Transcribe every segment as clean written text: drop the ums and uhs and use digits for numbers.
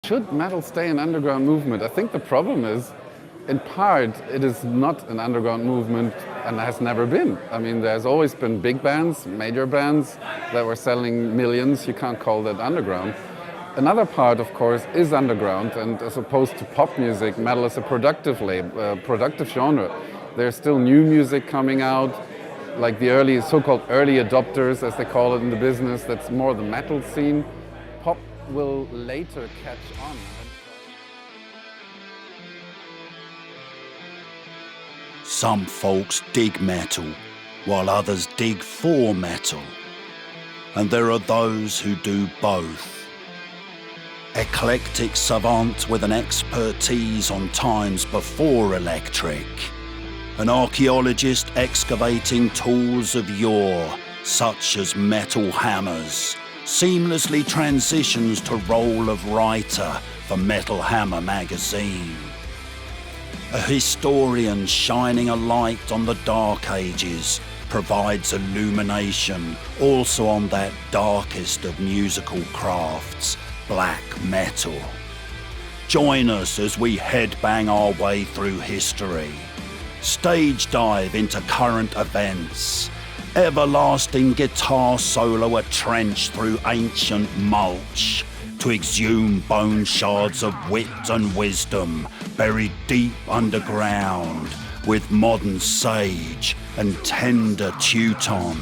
should metal stay an underground movement? I think the problem is, in part, it is not an underground movement and has never been. I mean, there's always been big bands, major bands that were selling millions. You can't call that underground. Another part, of course, is underground, and as opposed to pop music, metal is a productive genre. There's still new music coming out, like the early, so-called early adopters, as they call it in the business. That's more the metal scene. Pop will later catch on. Some folks dig metal, while others dig for metal. And there are those who do both. Eclectic savant with an expertise on times before electric. An archaeologist excavating tools of yore, such as metal hammers, seamlessly transitions to role of writer for Metal Hammer magazine. A historian shining a light on the Dark Ages provides illumination also on that darkest of musical crafts, black metal. Join us as we headbang our way through history, stage dive into current events, everlasting guitar solo a trench through ancient mulch, to exhume bone shards of wit and wisdom buried deep underground with modern sage and tender Teuton.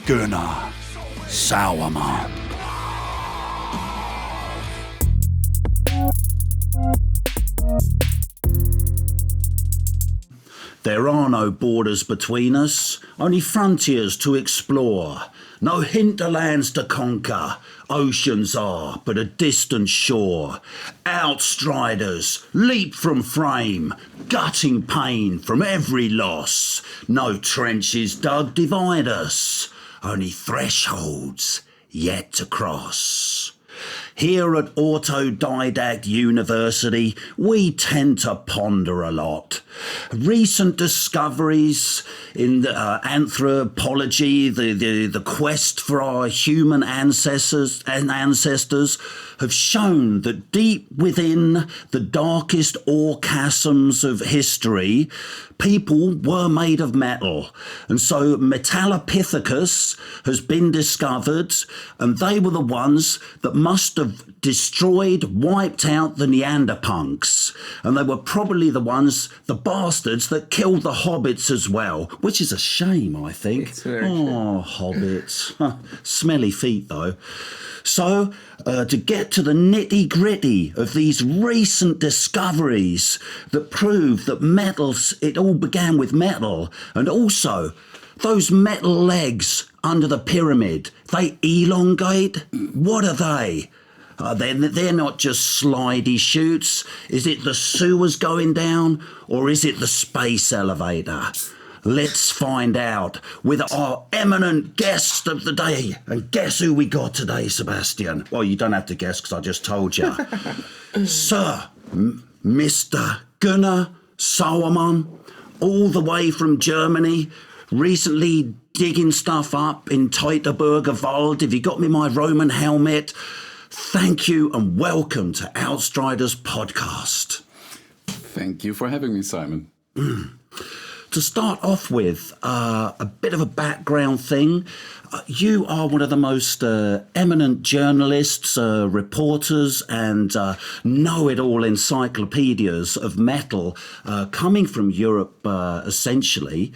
Gunnar Sauermann. There are no borders between us, only frontiers to explore. No hinterlands to conquer, oceans are but a distant shore. Outstriders, leap from frame, gutting pain from every loss. No trenches dug divide us, only thresholds yet to cross. Here at Autodidact University, we tend to ponder a lot. Recent discoveries in anthropology, the quest for our human ancestors have shown that deep within the darkest ore chasms of history, people were made of metal. And so Metallopithecus has been discovered, and they were the ones that must have destroyed, wiped out the Neanderpunks. And they were probably the bastards that killed the hobbits as well, which is a shame, I think. Oh, hobbits. Smelly feet, though. So, to get to the nitty-gritty of these recent discoveries that prove that it all began with metal, and also those metal legs under the pyramid, they elongate? What are they? They're not just slidey chutes. Is it the sewers going down, or is it the space elevator? Let's find out with our eminent guest of the day. And guess who we got today, Sebastian? Well, you don't have to guess because I just told you. Sir, Mr. Gunnar Sauermann, all the way from Germany, recently digging stuff up in Teutoburger Wald. Have you got me my Roman helmet? Thank you and welcome to Outstriders podcast. Thank you for having me, Simon. To start off with, a bit of a background thing. You are one of the most eminent journalists, reporters, and know-it-all encyclopedias of metal coming from Europe, essentially.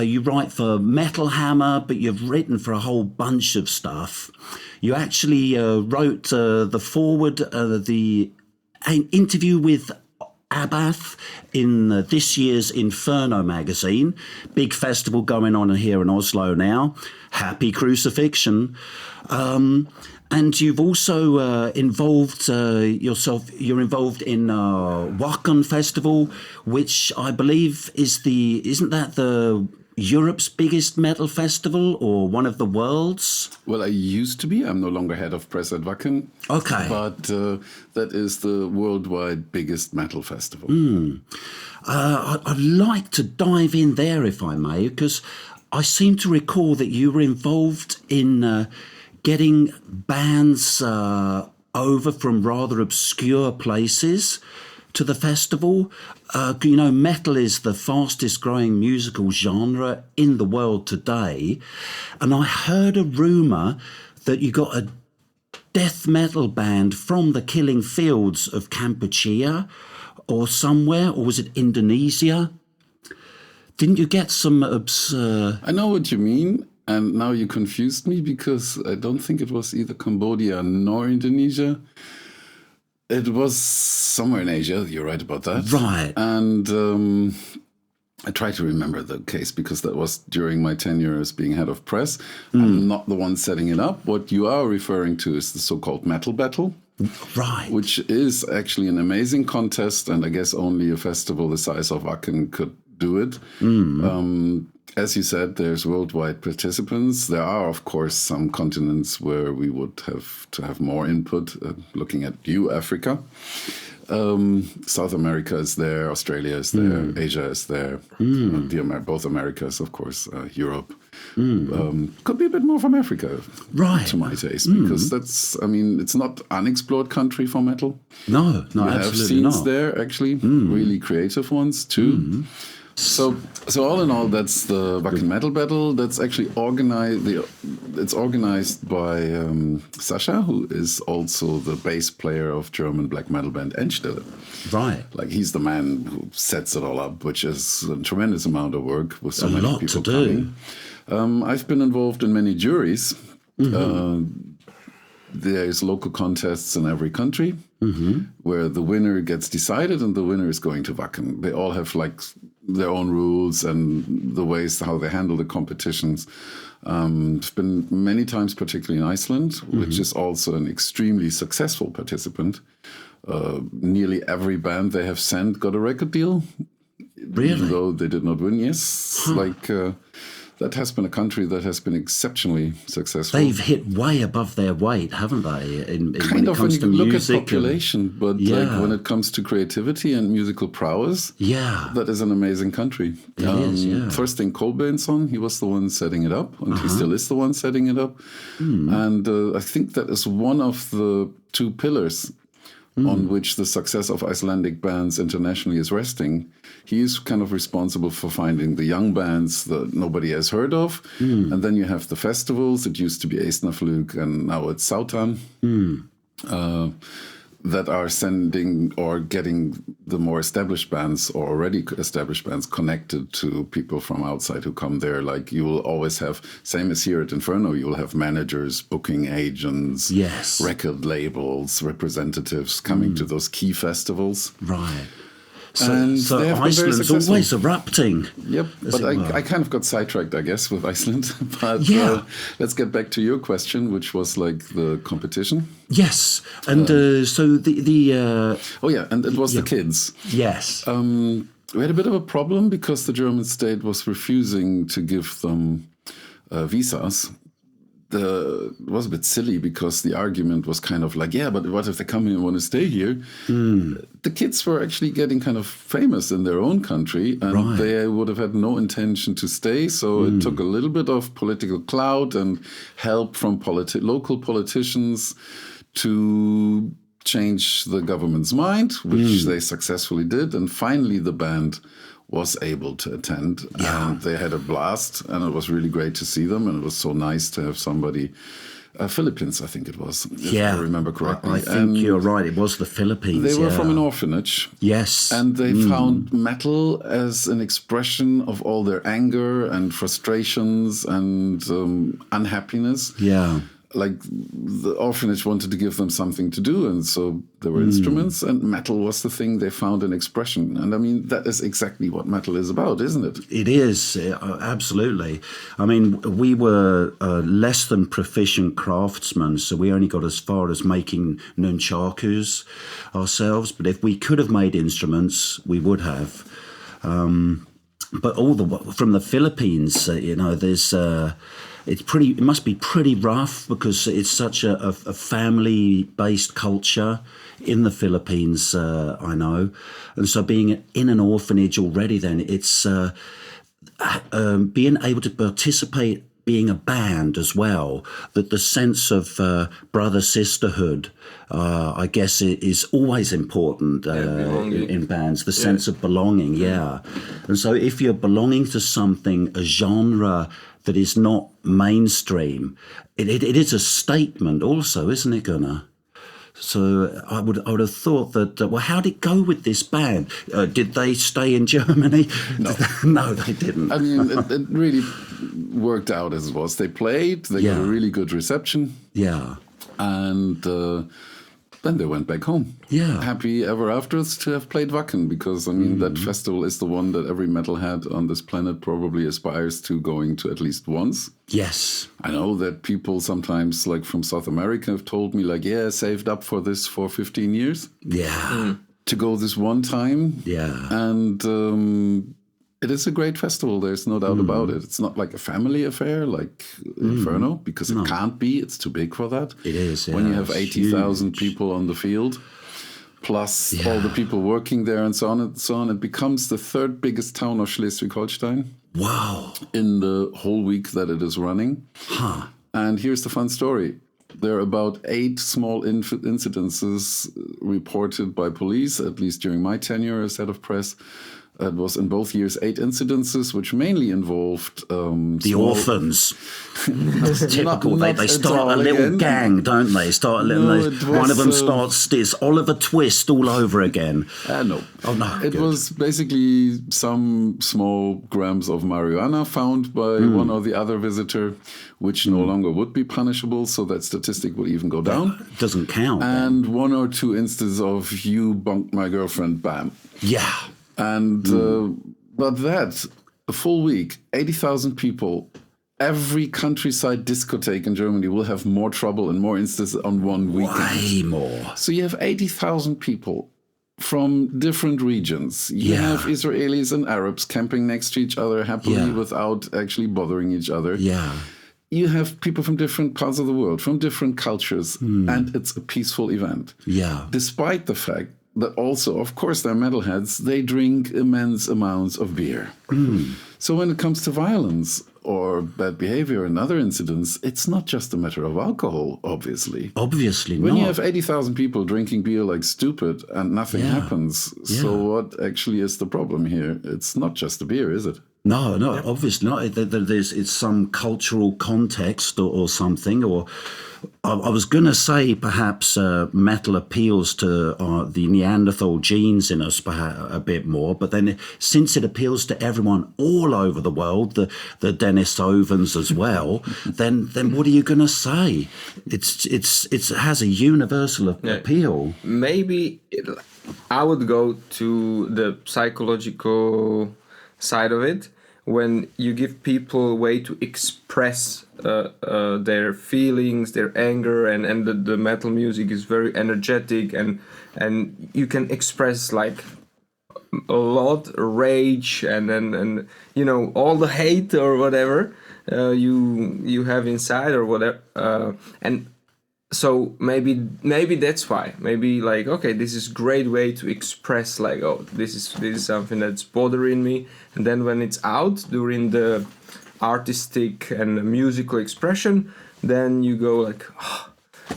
You write for Metal Hammer, but you've written for a whole bunch of stuff. You actually wrote the foreword, an interview with Abath in this year's Inferno magazine. Big festival going on here in Oslo now. Happy Crucifixion. And you've also involved yourself, you're involved in Utgård Festival, which I believe isn't that the Europe's biggest metal festival or one of the world's? Well, I used to be. I'm no longer head of press at Wacken. Okay. But that is the worldwide biggest metal festival. I'd like to dive in there, if I may, because I seem to recall that you were involved in getting bands over from rather obscure places to the festival. Metal is the fastest growing musical genre in the world today. And I heard a rumour that you got a death metal band from the killing fields of Kampuchea or somewhere, or was it Indonesia? Didn't you get some I know what you mean, and now you confused me because I don't think it was either Cambodia nor Indonesia. It was somewhere in Asia, you're right about that. Right. And I try to remember the case because that was during my tenure as being head of press. I'm not the one setting it up. What you are referring to is the so-called Metal Battle. Right. Which is actually an amazing contest, and I guess only a festival the size of Wacken could do it. As you said, there's worldwide participants. There are, of course, some continents where we would have to have more input, looking at you, Africa. South America is there, Australia is there, Asia is there, both Americas, of course, Europe. Could be a bit more from Africa, right? To my taste, because it's not unexplored country for metal. No, we absolutely have scenes not. there, actually, really creative ones too. So all in all, that's the Wacken Metal Battle. That's actually organized. It's organized by Sascha, who is also the bass player of German black metal band Endstille. Right. Like he's the man who sets it all up, which is a tremendous amount of work with so many lot people to do. coming. I've been involved in many juries. There's local contests in every country where the winner gets decided, and the winner is going to Wacken. They all have like their own rules and the ways how they handle the competitions. I've been many times, particularly in Iceland, which is also an extremely successful participant. Nearly every band they have sent got a record deal. Really? Even though they did not win, yes. That has been a country that has been exceptionally successful. They've hit way above their weight, haven't they? When it comes to look music at population, but like when it comes to creativity and musical prowess, that is an amazing country. It is, yeah. Thorstein Kolbeinsson, he was the one setting it up, and he still is the one setting it up. And I think that is one of the two pillars on which the success of Icelandic bands internationally is resting. He is kind of responsible for finding the young bands that nobody has heard of. And then you have the festivals. It used to be Eistnaflug, and now it's Sautan. That are sending or getting the more established bands or already established bands connected to people from outside who come there. Like you will always have, same as here at Inferno, you will have managers, booking agents, record labels, representatives coming to those key festivals. Right. So Iceland's always erupting. Yep, but I kind of got sidetracked, I guess, with Iceland. But let's get back to your question, which was like the competition. Yes, and so the and it was the kids. Yes. We had a bit of a problem because the German state was refusing to give them visas. It was a bit silly because the argument was kind of like, but what if they come here and want to stay here? The kids were actually getting kind of famous in their own country, and they would have had no intention to stay. So it took a little bit of political clout and help from local politicians to change the government's mind, which they successfully did. And finally, the band was able to attend, and they had a blast, and it was really great to see them, and it was so nice to have somebody, Philippines, I think it was, if I remember correctly. I think you're right, it was the Philippines. They were from an orphanage. Yes. And they found metal as an expression of all their anger and frustrations and unhappiness. Yeah. Like the orphanage wanted to give them something to do, and so there were instruments, and metal was the thing they found an expression. And I mean, that is exactly what metal is about, isn't it? It is, absolutely. I mean, we were less than proficient craftsmen, so we only got as far as making nunchakus ourselves. But if we could have made instruments, we would have. But from the Philippines, there's... It must be pretty rough because it's such a family-based culture in the Philippines, I know. And so being in an orphanage already then, it's being able to participate being a band as well, that the sense of brother sisterhood, I guess, is always important in bands. The sense of belonging, and so if you're belonging to something, a genre that is not mainstream, it is a statement, also, isn't it, Gunnar? So I would have thought that. Well, how did it go with this band? Did they stay in Germany? No, no, they didn't. I mean, it really worked out as it was. They played. They got a really good reception. Yeah, and then they went back home. Yeah, happy ever afterwards to have played Wacken, because I mean that festival is the one that every metalhead on this planet probably aspires to going to at least once. Yes, I know that people sometimes, like from South America, have told me, like, yeah, saved up for this for 15 years. Yeah, to go this one time. Yeah, and it is a great festival. There's no doubt about it. It's not like a family affair like Inferno, because it can't be. It's too big for that. It is. When you have 80,000 people on the field, plus all the people working there and so on and so on, it becomes the third biggest town of Schleswig-Holstein. Wow. In the whole week that it is running. Huh. And here's the fun story. There are about 8 small incidences reported by police, at least during my tenure as head of press. It was in both years 8 incidences, which mainly involved the orphans. That's typical. They start a little gang, don't they? One of them starts this Oliver Twist all over again. No. Oh no. It was basically some small grams of marijuana found by one or the other visitor, which no longer would be punishable, so that statistic would even go down. It doesn't count. And then 1 or 2 instances of you bunked my girlfriend, bam. Yeah. And but that, a full week, 80,000 people, every countryside discotheque in Germany will have more trouble and more instances on one weekend. Way more. So you have 80,000 people from different regions. You have Israelis and Arabs camping next to each other happily without actually bothering each other. Yeah. You have people from different parts of the world, from different cultures, and it's a peaceful event. Yeah. Despite the fact that also, of course, they're metalheads, they drink immense amounts of beer. So when it comes to violence or bad behavior and other incidents, it's not just a matter of alcohol, obviously. Obviously not. When you have 80,000 people drinking beer like stupid and nothing happens, so what actually is the problem here? It's not just the beer, is it? No, obviously not. It's some cultural context or something, or I was going to say perhaps metal appeals to the Neanderthal genes in us perhaps a bit more, but then since it appeals to everyone all over the world, the Denisovans as well, then what are you going to say? It has a universal appeal. Maybe I would go to the psychological side of it, when you give people a way to express their feelings, their anger, and the metal music is very energetic, and you can express like a lot rage and you know, all the hate or whatever you have inside or whatever, and so maybe that's why. Maybe like, okay, this is a great way to express like, oh, this is something that's bothering me. And then when it's out during the artistic and musical expression, then you go like, oh,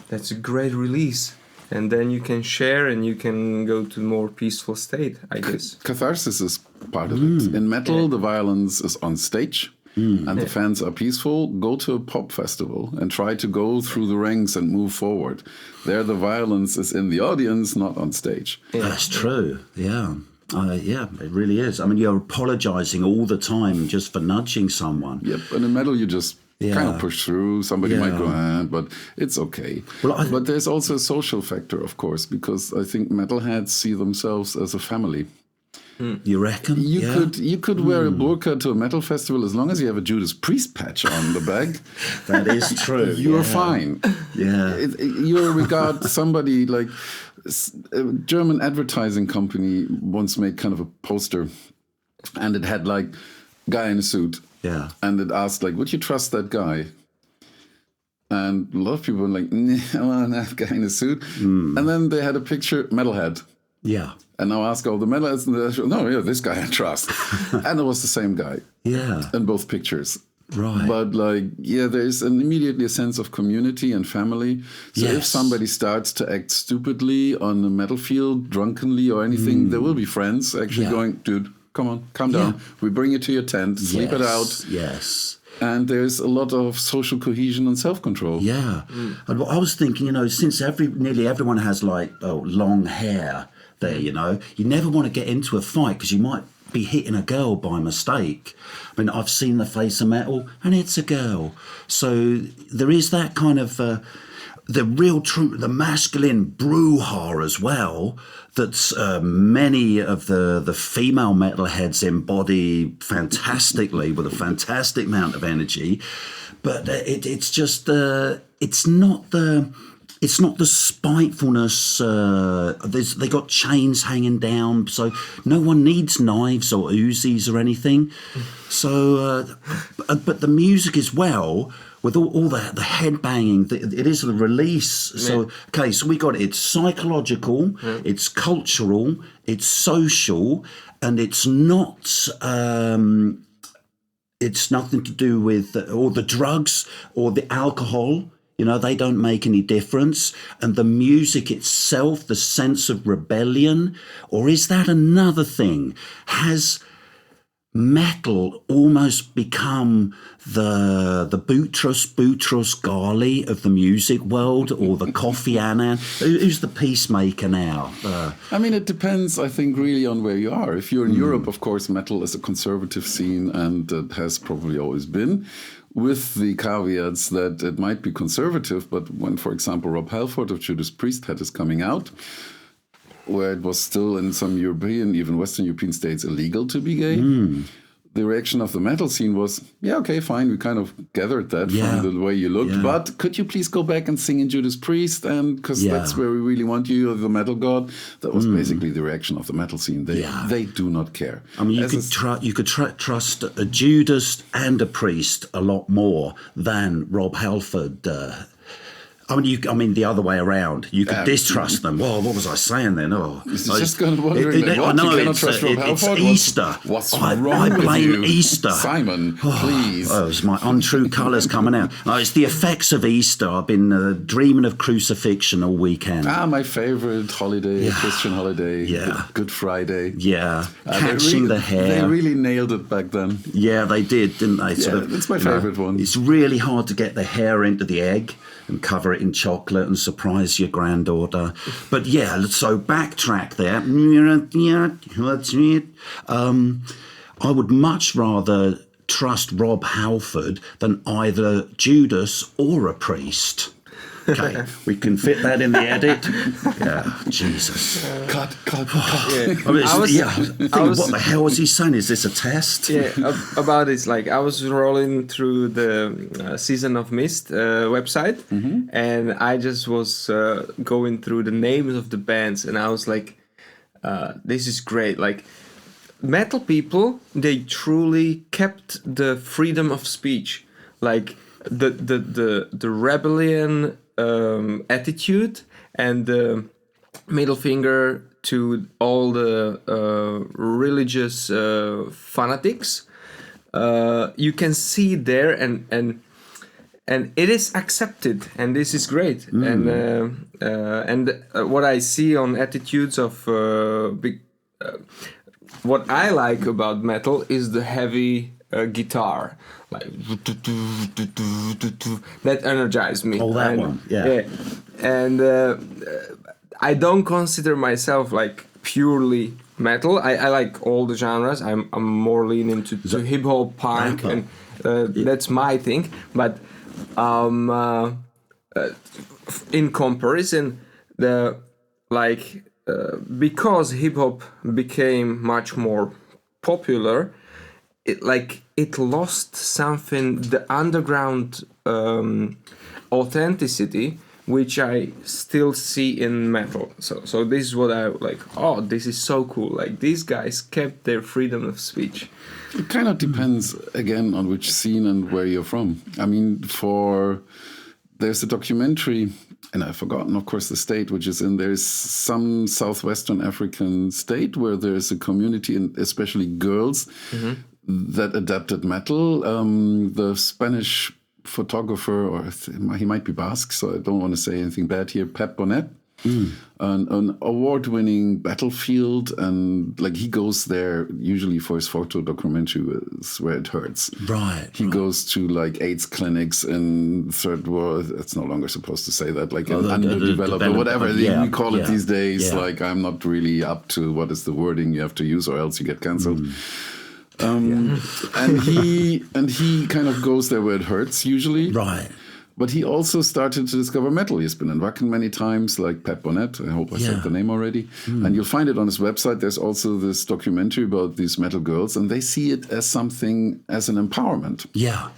that's a great release. And then you can share and you can go to a more peaceful state, I guess. Catharsis is part of it. In metal, the violence is on stage. And the fans are peaceful. Go to a pop festival and try to go through the ranks and move forward. There, the violence is in the audience, not on stage. That's true. Yeah. It really is. I mean, you're apologizing all the time just for nudging someone. Yep. And in metal, you just kind of push through. Somebody might go, but it's okay. Well, but there's also a social factor, of course, because I think metalheads see themselves as a family. You reckon? You could wear a burqa to a metal festival as long as you have a Judas Priest patch on the bag. That is true. You're fine. Yeah. You regard somebody like a German advertising company once made kind of a poster, and it had like guy in a suit. Yeah. And it asked like, would you trust that guy? And a lot of people were like, nah, I want that guy in a suit. And then they had a picture, metalhead. Yeah. And now ask all the metalheads, and no, this guy I trust. And it was the same guy. Yeah. In both pictures. Right. But there's immediately a sense of community and family. So if somebody starts to act stupidly on the metal field, drunkenly or anything, there will be friends actually going, dude, come on, calm down. We bring you to your tent, sleep it out. Yes. And there's a lot of social cohesion and self-control. Yeah. And I was thinking, since nearly everyone has long hair there, you never want to get into a fight because you might be hitting a girl by mistake. I mean, I've seen the face of metal and it's a girl. So there is that kind of the masculine brouhaha as well that many of the female metalheads embody fantastically with a fantastic amount of energy. But it's just it's not the spitefulness. They got chains hanging down, so no one needs knives or Uzis or anything. So, but the music as well, with all the head banging, it is the release. So, okay, so we got it's psychological, it's cultural, it's social, and it's not. It's nothing to do with or the drugs or the alcohol. They don't make any difference. And the music itself, the sense of rebellion, or is that another thing? Has metal almost become the Boutros Ghali of the music world, or the Kofi Annan? Who's the peacemaker now? I mean, it depends, I think, really on where you are. If you're in Europe, of course, metal is a conservative scene, and it has probably always been, with the caveats that it might be conservative. But when, for example, Rob Halford of Judas Priest had his coming out, where it was still in some European, even Western European states, illegal to be gay, the reaction of the metal scene was, yeah, okay, fine. We kind of gathered that from the way you looked. But could you please go back and sing in Judas Priest? And because that's where we really want you, the metal god. That was basically the reaction of the metal scene. They do not care. I mean, you could trust a Judas and a Priest a lot more than Rob Halford. I mean, the other way around. You could distrust them. Well, what was I saying then? Oh, it's just kind of wondering. I know it's Easter. What's wrong I blame with you? Easter. Simon, please. Oh, it's my untrue colours coming out. No, it's the effects of Easter. I've been dreaming of crucifixion all weekend. My favourite holiday, Christian holiday, Good Friday. Yeah, catching the hair. They really nailed it back then. Yeah, they did, didn't they? It's my favourite one. It's really hard to get the hair into the egg and cover it in chocolate and surprise your granddaughter. But so backtrack there. I would much rather trust Rob Halford than either Judas or a priest. Okay, we can fit that in the edit. Yeah, Jesus. Cut. What the hell was he saying? Is this a test? Yeah, about this. I was rolling through the Season of Mist website, and I just was going through the names of the bands, and I was like, this is great. Metal people, they truly kept the freedom of speech. The rebellion attitude and the middle finger to all the religious fanatics. You can see there, and it is accepted, and this is great. And what I see on attitudes of what I like about metal is the heavy guitar, that energized me. Oh, that one, yeah. And I don't consider myself purely metal. I like all the genres. I'm more leaning to hip hop, punk, and that's my thing. But in comparison, because hip hop became much more popular, it lost something, the underground authenticity, which I still see in metal. So this is what I like. Oh, this is so cool. These guys kept their freedom of speech. It kind of depends again on which scene and where you're from. I mean, there's a documentary, and I've forgotten, of course, the state which is in. There's some southwestern African state where there's a community, and especially girls, that adapted metal. The Spanish photographer, or he might be Basque, so I don't want to say anything bad here, Pep Bonet, an award-winning battlefield, and like he goes there usually for his photo documentary Where It Hurts. Right. He goes to like AIDS clinics in third world. It's no longer supposed to say that, like in underdeveloped or whatever we call it these days. Yeah. Like I'm not really up to what is the wording you have to use, or else you get cancelled. And he kind of goes there where it hurts usually. Right. But he also started to discover metal. He's been in Wacken many times, like Pep Bonet. I hope I said the name already. And you'll find it on his website. There's also this documentary about these metal girls, and they see it as something, as an empowerment. Yeah.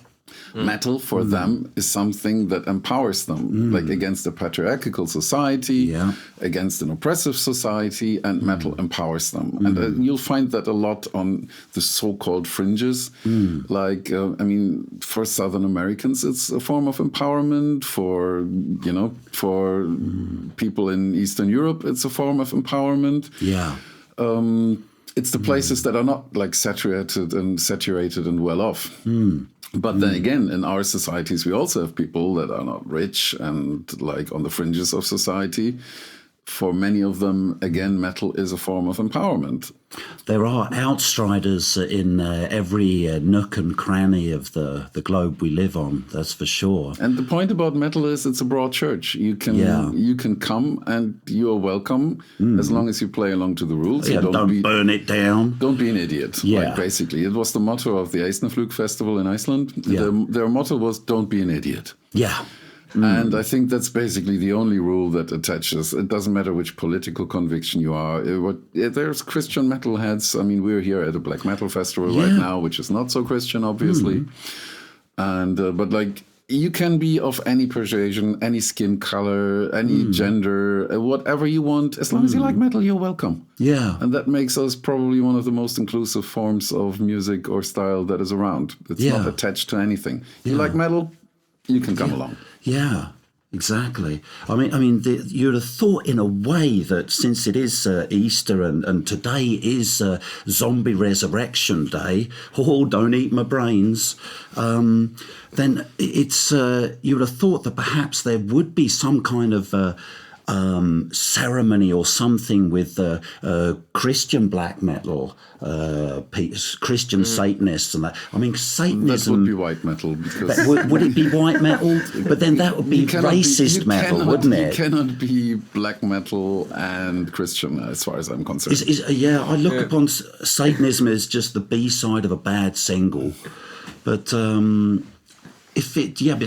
Metal for them is something that empowers them, like against a patriarchal society, against an oppressive society, and metal empowers them. And you'll find that a lot on the so-called fringes. Like, I mean, for Southern Americans, it's a form of empowerment. For people in Eastern Europe, it's a form of empowerment. Yeah. It's the places that are not like saturated and well off. But then again, in our societies, we also have people that are not rich and like on the fringes of society. For many of them, again, metal is a form of empowerment. There are outstriders in every nook and cranny of the globe we live on, that's for sure. And the point about metal is it's a broad church. You can come and you are welcome as long as you play along to the rules. Yeah, don't burn it down. Don't be an idiot. Yeah. Like basically, it was the motto of the Eisnerflug Festival in Iceland. Yeah. Their motto was, don't be an idiot. Yeah. And I think that's basically the only rule that attaches. It doesn't matter which political conviction you are. There's Christian metalheads. I mean, we're here at a black metal festival right now, which is not so Christian, obviously. And but like you can be of any persuasion, any skin color, any gender, whatever you want. As long as you like metal, you're welcome. Yeah. And that makes us probably one of the most inclusive forms of music or style that is around. It's not attached to anything. You like metal, you can come along. Yeah, exactly. I mean, you'd have thought in a way that since it is Easter and today is Zombie Resurrection Day, don't eat my brains, then it's you would have thought that perhaps there would be some kind of ceremony or something with Christian black metal, Christian Satanists and that. I mean, Satanism... That would be white metal. Because would it be white metal? But then that would be racist metal, wouldn't it? You cannot be black metal and Christian, as far as I'm concerned. I look upon Satanism as just the B-side of a bad single. But... but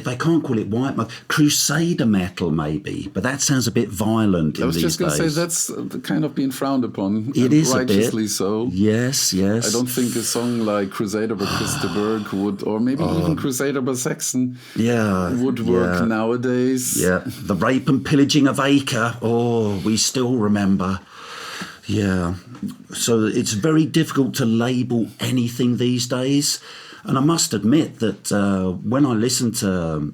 they can't call it white metal. Crusader metal, maybe, but that sounds a bit violent. I was just going to say that's kind of being frowned upon. It is righteously a bit. So. Yes. I don't think a song like Crusader by Christer Berg would, or maybe even Crusader by Saxon, would work nowadays. Yeah, the rape and pillaging of Acre. We still remember. Yeah, so it's very difficult to label anything these days. And I must admit that when I listen to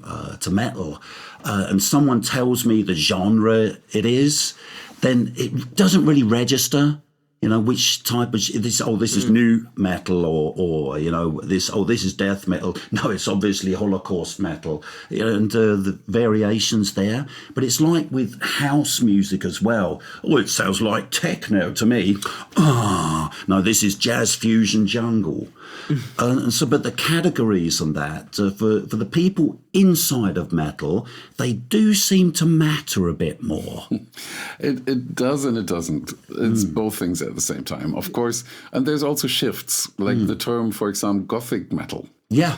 metal and someone tells me the genre it is, then it doesn't really register. You know, which type of this? This is new metal, or this is death metal. No, it's obviously Holocaust metal, and the variations there. But it's like with house music as well. It sounds like techno to me. No, this is jazz fusion jungle. But the categories and that for the people inside of metal, they do seem to matter a bit more. It does and it doesn't. It's both things at the same time, of course. And there's also shifts, like the term, for example, Gothic metal. Yeah.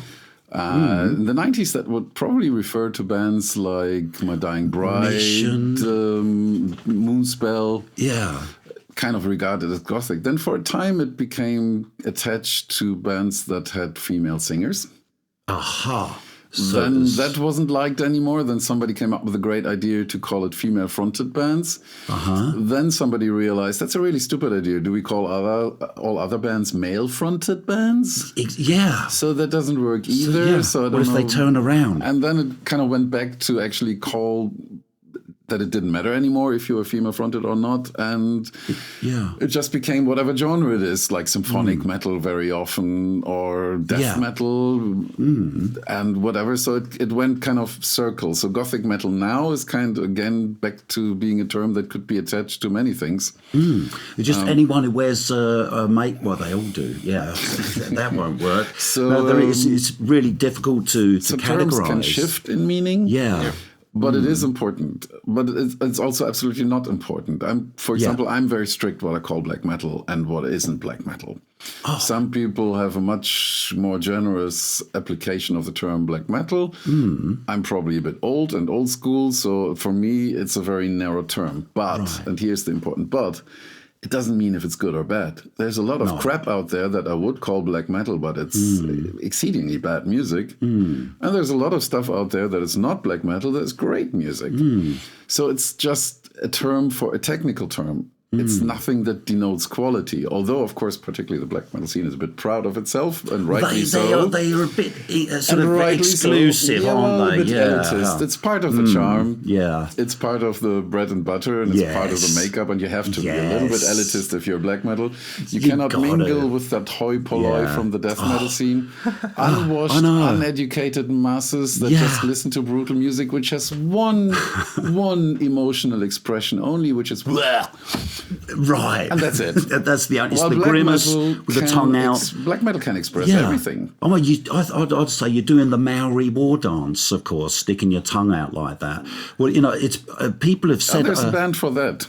In the 90s, that would probably refer to bands like My Dying Bride, Moonspell. Yeah. Kind of regarded as Gothic. Then for a time, it became attached to bands that had female singers. Aha. So then that wasn't liked anymore. Then somebody came up with a great idea to call it female-fronted bands. Then somebody realized that's a really stupid idea. Do we call all other bands male-fronted bands? Yeah. So that doesn't work either. So I don't what if know. They turn around? And then it kind of went back to actually call that it didn't matter anymore if you were female fronted or not, and Yeah. it just became whatever genre it is, like symphonic metal very often, or death metal, and whatever. So it went kind of circles. So gothic metal now is kind of again back to being a term that could be attached to many things. Just anyone who wears a make, well, they all do. Yeah, that won't work. So no, it's really difficult to so categorize. terms can shift in meaning. Yeah. But it is important. But it's also absolutely not important. For example, I'm very strict what I call black metal and what isn't black metal. Oh. Some people have a much more generous application of the term black metal. I'm probably a bit old and old school, so for me, it's a very narrow term. But, and here's the important but, it doesn't mean if it's good or bad. There's a lot of crap out there that I would call black metal, but it's exceedingly bad music. And there's a lot of stuff out there that is not black metal that is great music. So it's just a term for a technical term. It's nothing that denotes quality. Although, of course, particularly the black metal scene is a bit proud of itself, and rightly so. They are a bit sort of exclusive, aren't they? A bit elitist. It's part of the charm. Yeah. It's part of the bread and butter, and it's part of the makeup, and you have to be a little bit elitist if you're black metal. You cannot mingle with that hoi polloi from the death metal scene. Unwashed, uneducated masses that just listen to brutal music, which has one emotional expression only, which is right, and that's it. That's the only. It's the grimace with the tongue out. Black metal can express everything. Oh, I'd say you're doing the Maori war dance, of course, sticking your tongue out like that. Well, it's people have said there's a band for that.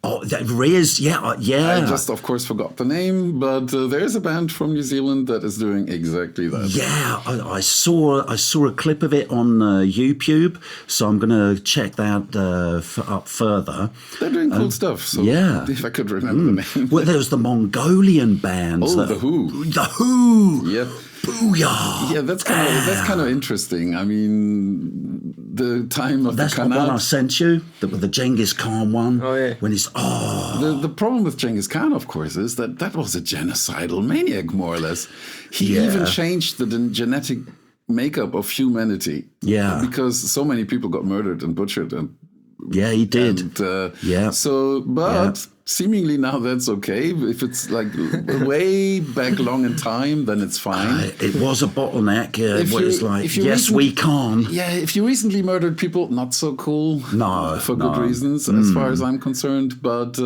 Oh, there is, yeah. I just, of course, forgot the name, but there is a band from New Zealand that is doing exactly that. Yeah, I saw a clip of it on YouTube, so I'm going to check that up further. They're doing cool stuff. So if I could remember the name. Well, there was the Mongolian band. The Who. The Who. Yep. Booyah! Yeah, that's kind of interesting. I mean, the time of that's the Khanate. That's the one I sent you, the Genghis Khan one. Oh, yeah. When it's, The problem with Genghis Khan, of course, is that was a genocidal maniac, more or less. He even changed the genetic makeup of humanity. Yeah. Because so many people got murdered and butchered. Yeah, he did. So, but seemingly now that's okay. If it's like way back long in time, then it's fine. It was a bottleneck. It's like, yes, we can. Yeah, if you recently murdered people, not so cool. No. For good reasons, as far as I'm concerned. But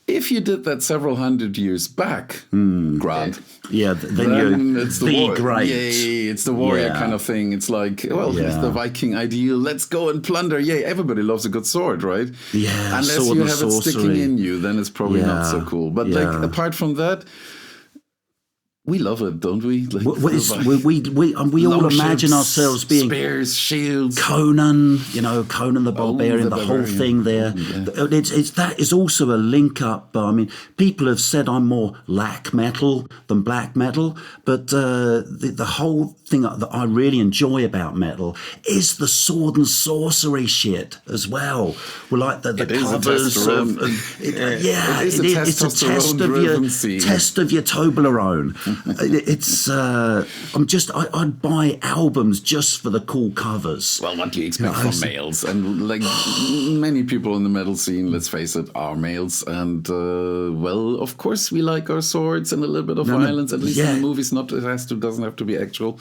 if you did that several hundred years back, grand. Yeah, then it's the war. Great. Yay, it's the warrior kind of thing. It's like, it's the Viking ideal. Let's go and plunder. Yay, everybody loves a good sword, right? Yeah, unless you have it sticking in you, then it's probably not so cool. But like apart from that, we love it, don't we? Like, we all imagine ourselves being spears, shields, Conan, Conan the Barbarian, the whole thing there. Yeah. That is also a link up. I mean, people have said I'm more lack metal than black metal, but the whole thing that I really enjoy about metal is the sword and sorcery shit as well. Well, like the covers it's a test of your Toblerone. I'd buy albums just for the cool covers. Well, what do you expect from males? And like many people in the metal scene, let's face it, are males. And of course we like our swords and a little bit of violence. At least in the movies, doesn't have to be actual.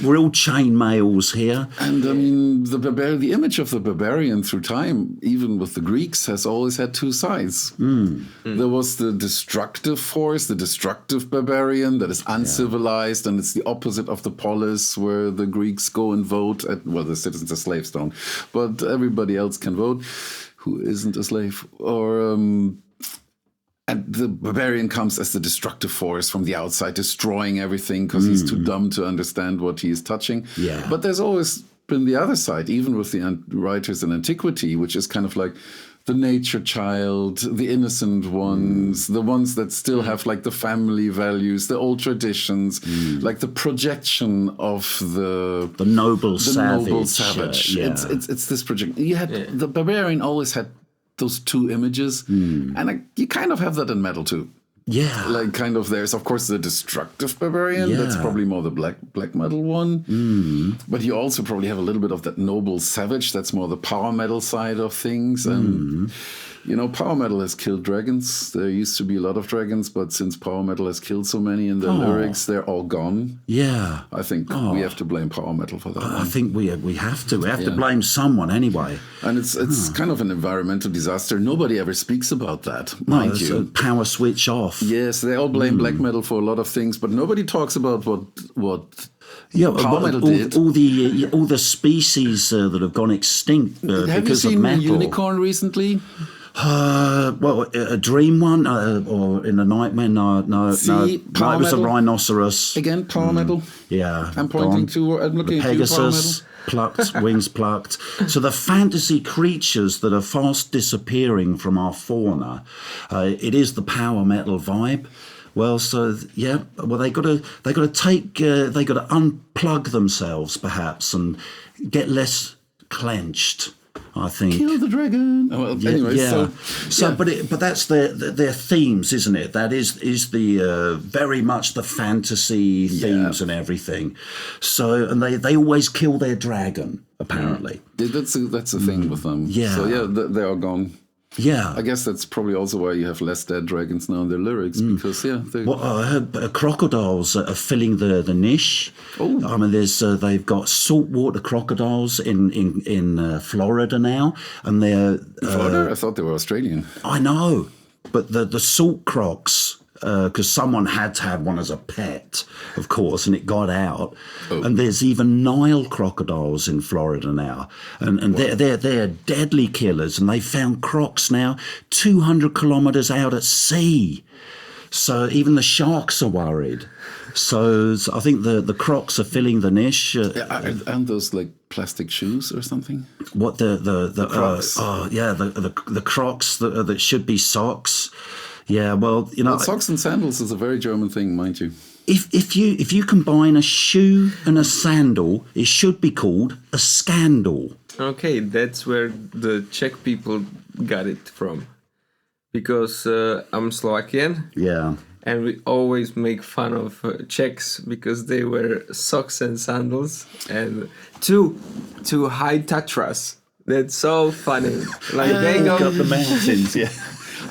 We're all chain males here. And I mean, the image of the barbarian through time, even with the Greeks, has always had two sides. There was the destructive force, the destructive barbarian that is uncivilized, and it's the opposite of the polis, where the Greeks go and vote. The citizens are slaves don't, but everybody else can vote who isn't a slave. And the barbarian comes as the destructive force from the outside, destroying everything because he's too dumb to understand what he is touching. Yeah. But there's always been the other side, even with the writers in antiquity, which is kind of like the nature child, the innocent ones, the ones that still have like the family values, the old traditions, like the projection of the noble savage. It's this projection. The barbarian always had those two images, and you kind of have that in metal too. Yeah. Like kind of, there's of course the destructive barbarian. That's Yeah. probably more the black metal one. But you also probably have a little bit of that noble savage. That's more the power metal side of things. And you know, power metal has killed dragons. There used to be a lot of dragons, but since power metal has killed so many in the lyrics, they're all gone. Yeah. I think we have to blame power metal for that. I think we have to. We have to blame someone anyway. And it's kind of an environmental disaster. Nobody ever speaks about that, No, mind it's you. a power switch off. Yes, they all blame black metal for a lot of things, but nobody talks about what Yeah, power metal did. all the species that have gone extinct Have you because of seen a metal. unicorn recently? Well, a dream one, or in a nightmare? No, See, no. It power was a metal. Rhinoceros. Again, power metal. Yeah, I'm pointing to, I'm looking the at you, power Pegasus plucked, wings plucked. So the fantasy creatures that are fast disappearing from our fauna, it is the power metal vibe. Well, so yeah, well they got to unplug themselves perhaps and get less clenched. I think. Kill the dragon. Oh, well, anyway, but that's their themes, isn't it? That is the very much the fantasy themes and everything. So, and they always kill their dragon, apparently. That's a thing with them. Yeah. So yeah, they are gone. Yeah. I guess that's probably also why you have less dead dragons now in their lyrics, because they. Well, I heard crocodiles are filling the niche. Oh. I mean, they've got saltwater crocodiles in Florida now, and they're. Florida? I thought they were Australian. I know, but the salt crocs. Because someone had to have one as a pet, of course, and it got out. Oh. And there's even Nile crocodiles in Florida now, and they're deadly killers. And they found crocs now 200 kilometres out at sea. So even the sharks are worried. So I think the crocs are filling the niche. And those like plastic shoes or something. What the Crocs? the crocs that should be socks. Yeah, well, you know, socks and sandals is a very German thing, mind you. If you combine a shoe and a sandal, it should be called a scandal. Okay, that's where the Czech people got it from. Because I'm Slovakian. Yeah. And we always make fun of Czechs because they wear socks and sandals and to high Tatras. That's so funny. Like they got the mountains, yeah.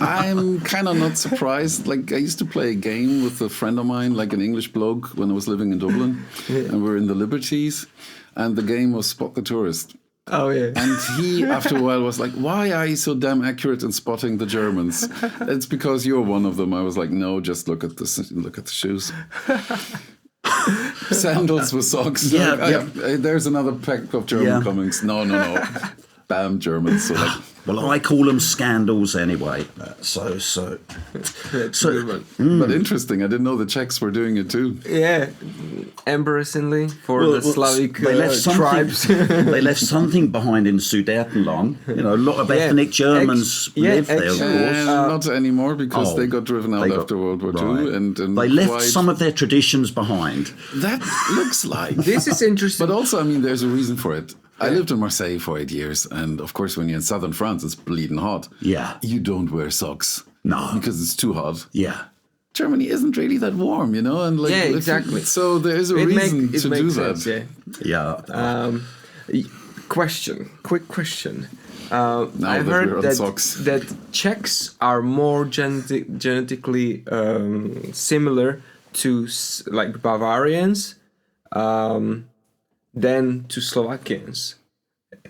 I'm kind of not surprised. Like, I used to play a game with a friend of mine, like an English bloke, when I was living in Dublin. And we were in the Liberties. And the game was Spot the Tourist. Oh, yeah. And he, after a while, was like, why are you so damn accurate in spotting the Germans? It's because you're one of them. I was like, no, just look at the shoes. Sandals with socks. Yeah, like, there's another pack of German comics. No. Damn Germans. So like, well, I call them scandals anyway. But interesting. I didn't know the Czechs were doing it too. Yeah, embarrassingly for the Slavic tribes. They left something behind in Sudetenland. You know, a lot of ethnic Germans live there, of course. Not anymore because they got driven out after World War II. And they left some of their traditions behind. That looks like. This is interesting. But also, I mean, there's a reason for it. I lived in Marseille for 8 years, and of course, when you're in southern France, it's bleeding hot. Yeah. You don't wear socks. No. Because it's too hot. Yeah. Germany isn't really that warm, you know? And like, exactly. So there is a reason to do sense, that. Yeah. Quick question. I've heard that Czechs are more genetically similar to like Bavarians than to Slovakians.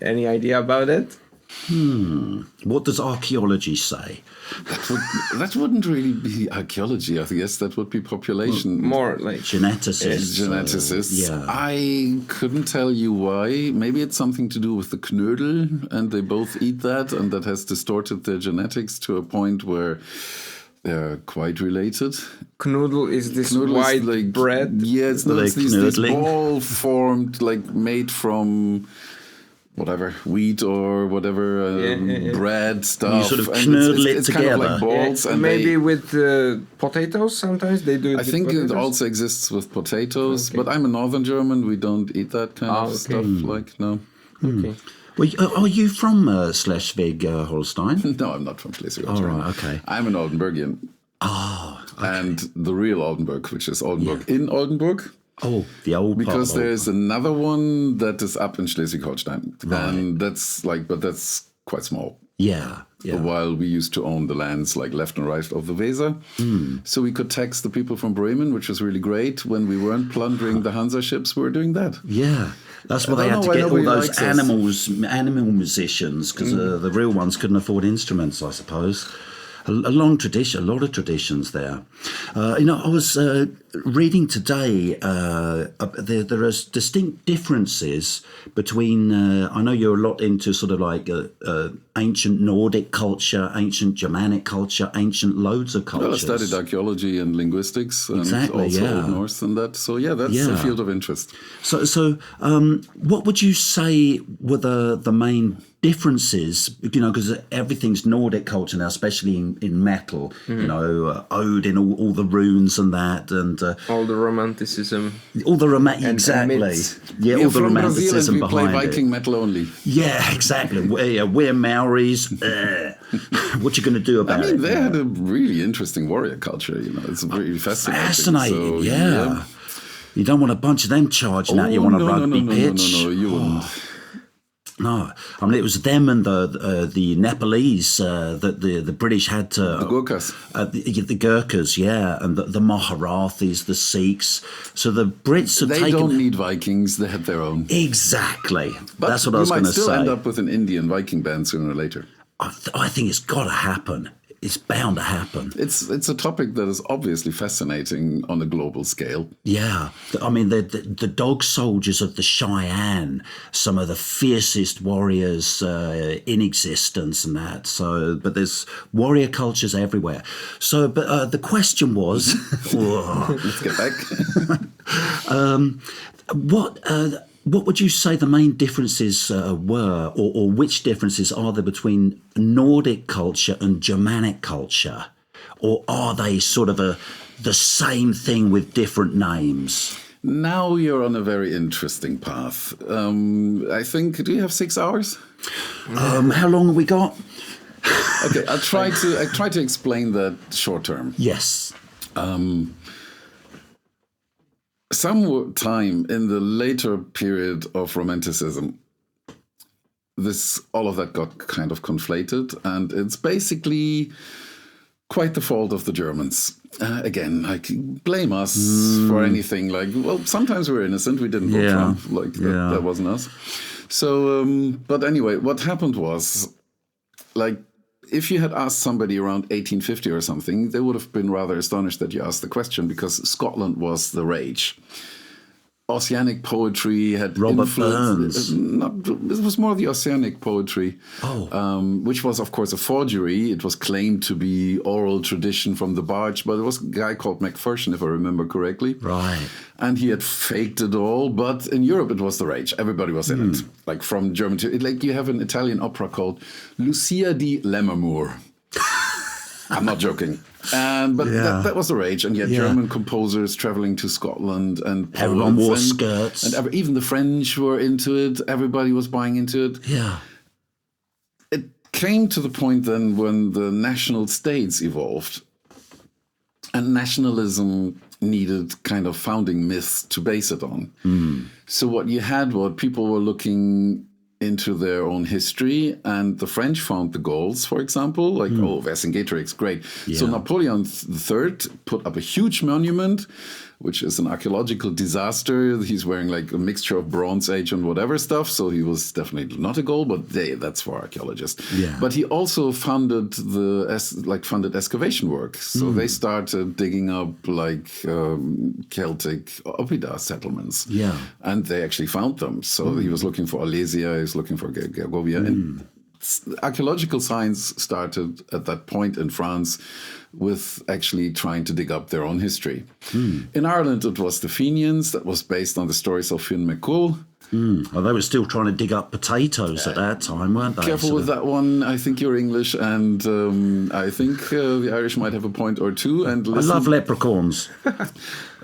Any idea about it? What does archaeology say? That wouldn't really be archaeology. I guess that would be population. More like geneticists. Geneticists. I couldn't tell you why. Maybe it's something to do with the knödel, and they both eat that, and that has distorted their genetics to a point where they're quite related. Knödel is this white like, bread? Yeah, it's not this ball formed, like made from whatever, wheat or whatever, bread stuff. You sort of knödel it it's together. Kind of like balls. And maybe with potatoes sometimes they do it. I think potatoes? it also exists with potatoes, but I'm a northern German. We don't eat that kind of stuff. Like, no. Okay. Well, are you from Schleswig-Holstein? No, I'm not from Schleswig-Holstein. All right, okay. I'm an Oldenburgian. Oh, okay. and the real Oldenburg, which is Oldenburg in Oldenburg. Oh, the old part Because of there's another one that is up in Schleswig-Holstein, and that's quite small. Yeah. While we used to own the lands like left and right of the Weser. So we could tax the people from Bremen, which was really great. When we weren't plundering the Hansa ships, we were doing that. Yeah. That's why they had to get all those animal musicians, because the real ones couldn't afford instruments, I suppose. A long tradition, a lot of traditions there. I was reading today, there are distinct differences between, I know you're a lot into sort of like ancient Nordic culture, ancient Germanic culture, ancient loads of cultures. Well, I studied archaeology and linguistics and also Old Norse and that. So that's a field of interest. So what would you say were the main differences, because everything's Nordic culture now, especially in metal, ode in all the runes and that, and all the romanticism, all the exactly, all the romanticism we behind play Viking metal only. Yeah, exactly. We're Maoris. What you going to do about it? They had a really interesting warrior culture. It's really fascinating. Fascinating, so, You don't want a bunch of them charging at you on a rugby pitch. No, you wouldn't. No, I mean it was them and the Nepalese that the British had to the Gurkhas, the Gurkhas, and the Maharathis, the Sikhs. So the Brits have taken. They don't need Vikings; they had their own. Exactly. But that's what I was going to say. You might still end up with an Indian Viking band sooner or later. I think it's got to happen. It's bound to happen. It's a topic that is obviously fascinating on a global scale. Yeah. I mean, the dog soldiers of the Cheyenne, some of the fiercest warriors in existence and that. So, but there's warrior cultures everywhere. So, but the question was... Let's get back. What would you say the main differences were, or which differences are there between Nordic culture and Germanic culture? Or are they sort of the same thing with different names? Now you're on a very interesting path. I think, do you have 6 hours? How long have we got? Okay, I try to explain that short term. Yes. Some time in the later period of Romanticism, all of that got kind of conflated, and it's basically quite the fault of the Germans. Again, blame us for anything. Sometimes we're innocent. We didn't vote Trump. That wasn't us. So, but anyway, what happened was, if you had asked somebody around 1850 or something, they would have been rather astonished that you asked the question, because Scotland was the rage. Ossianic poetry had Robert Burns. This was more the Ossianic poetry, which was, of course, a forgery. It was claimed to be oral tradition from the barge, but it was a guy called Macpherson, if I remember correctly. Right. And he had faked it all, but in Europe it was the rage. Everybody was in it. From German to... you have an Italian opera called Lucia di Lammermoor. I'm not joking. But that was the rage. And you had German composers traveling to Scotland, and everyone wore skirts. And even the French were into it. Everybody was buying into it. Yeah. It came to the point then when the national states evolved, and nationalism needed kind of founding myths to base it on. So what you had, people were looking into their own history, and the French found the Gauls, for example, Vercingetorix, great. Yeah. So Napoleon III put up a huge monument, which is an archaeological disaster. He's wearing a mixture of Bronze Age and whatever stuff, so he was definitely not a Gaul, but that's for archaeologists. Yeah. But he also funded funded excavation work. So they started digging up Celtic Oppida settlements. Yeah. And they actually found them. So he was looking for Alesia, he was looking for Gergovia. And archaeological science started at that point in France with actually trying to dig up their own history. In Ireland, it was the Fenians. That was based on the stories of Fionn McCool. Well, they were still trying to dig up potatoes at that time, weren't they? Careful with that one. I think you're English, and I think the Irish might have a point or two. And I love leprechauns.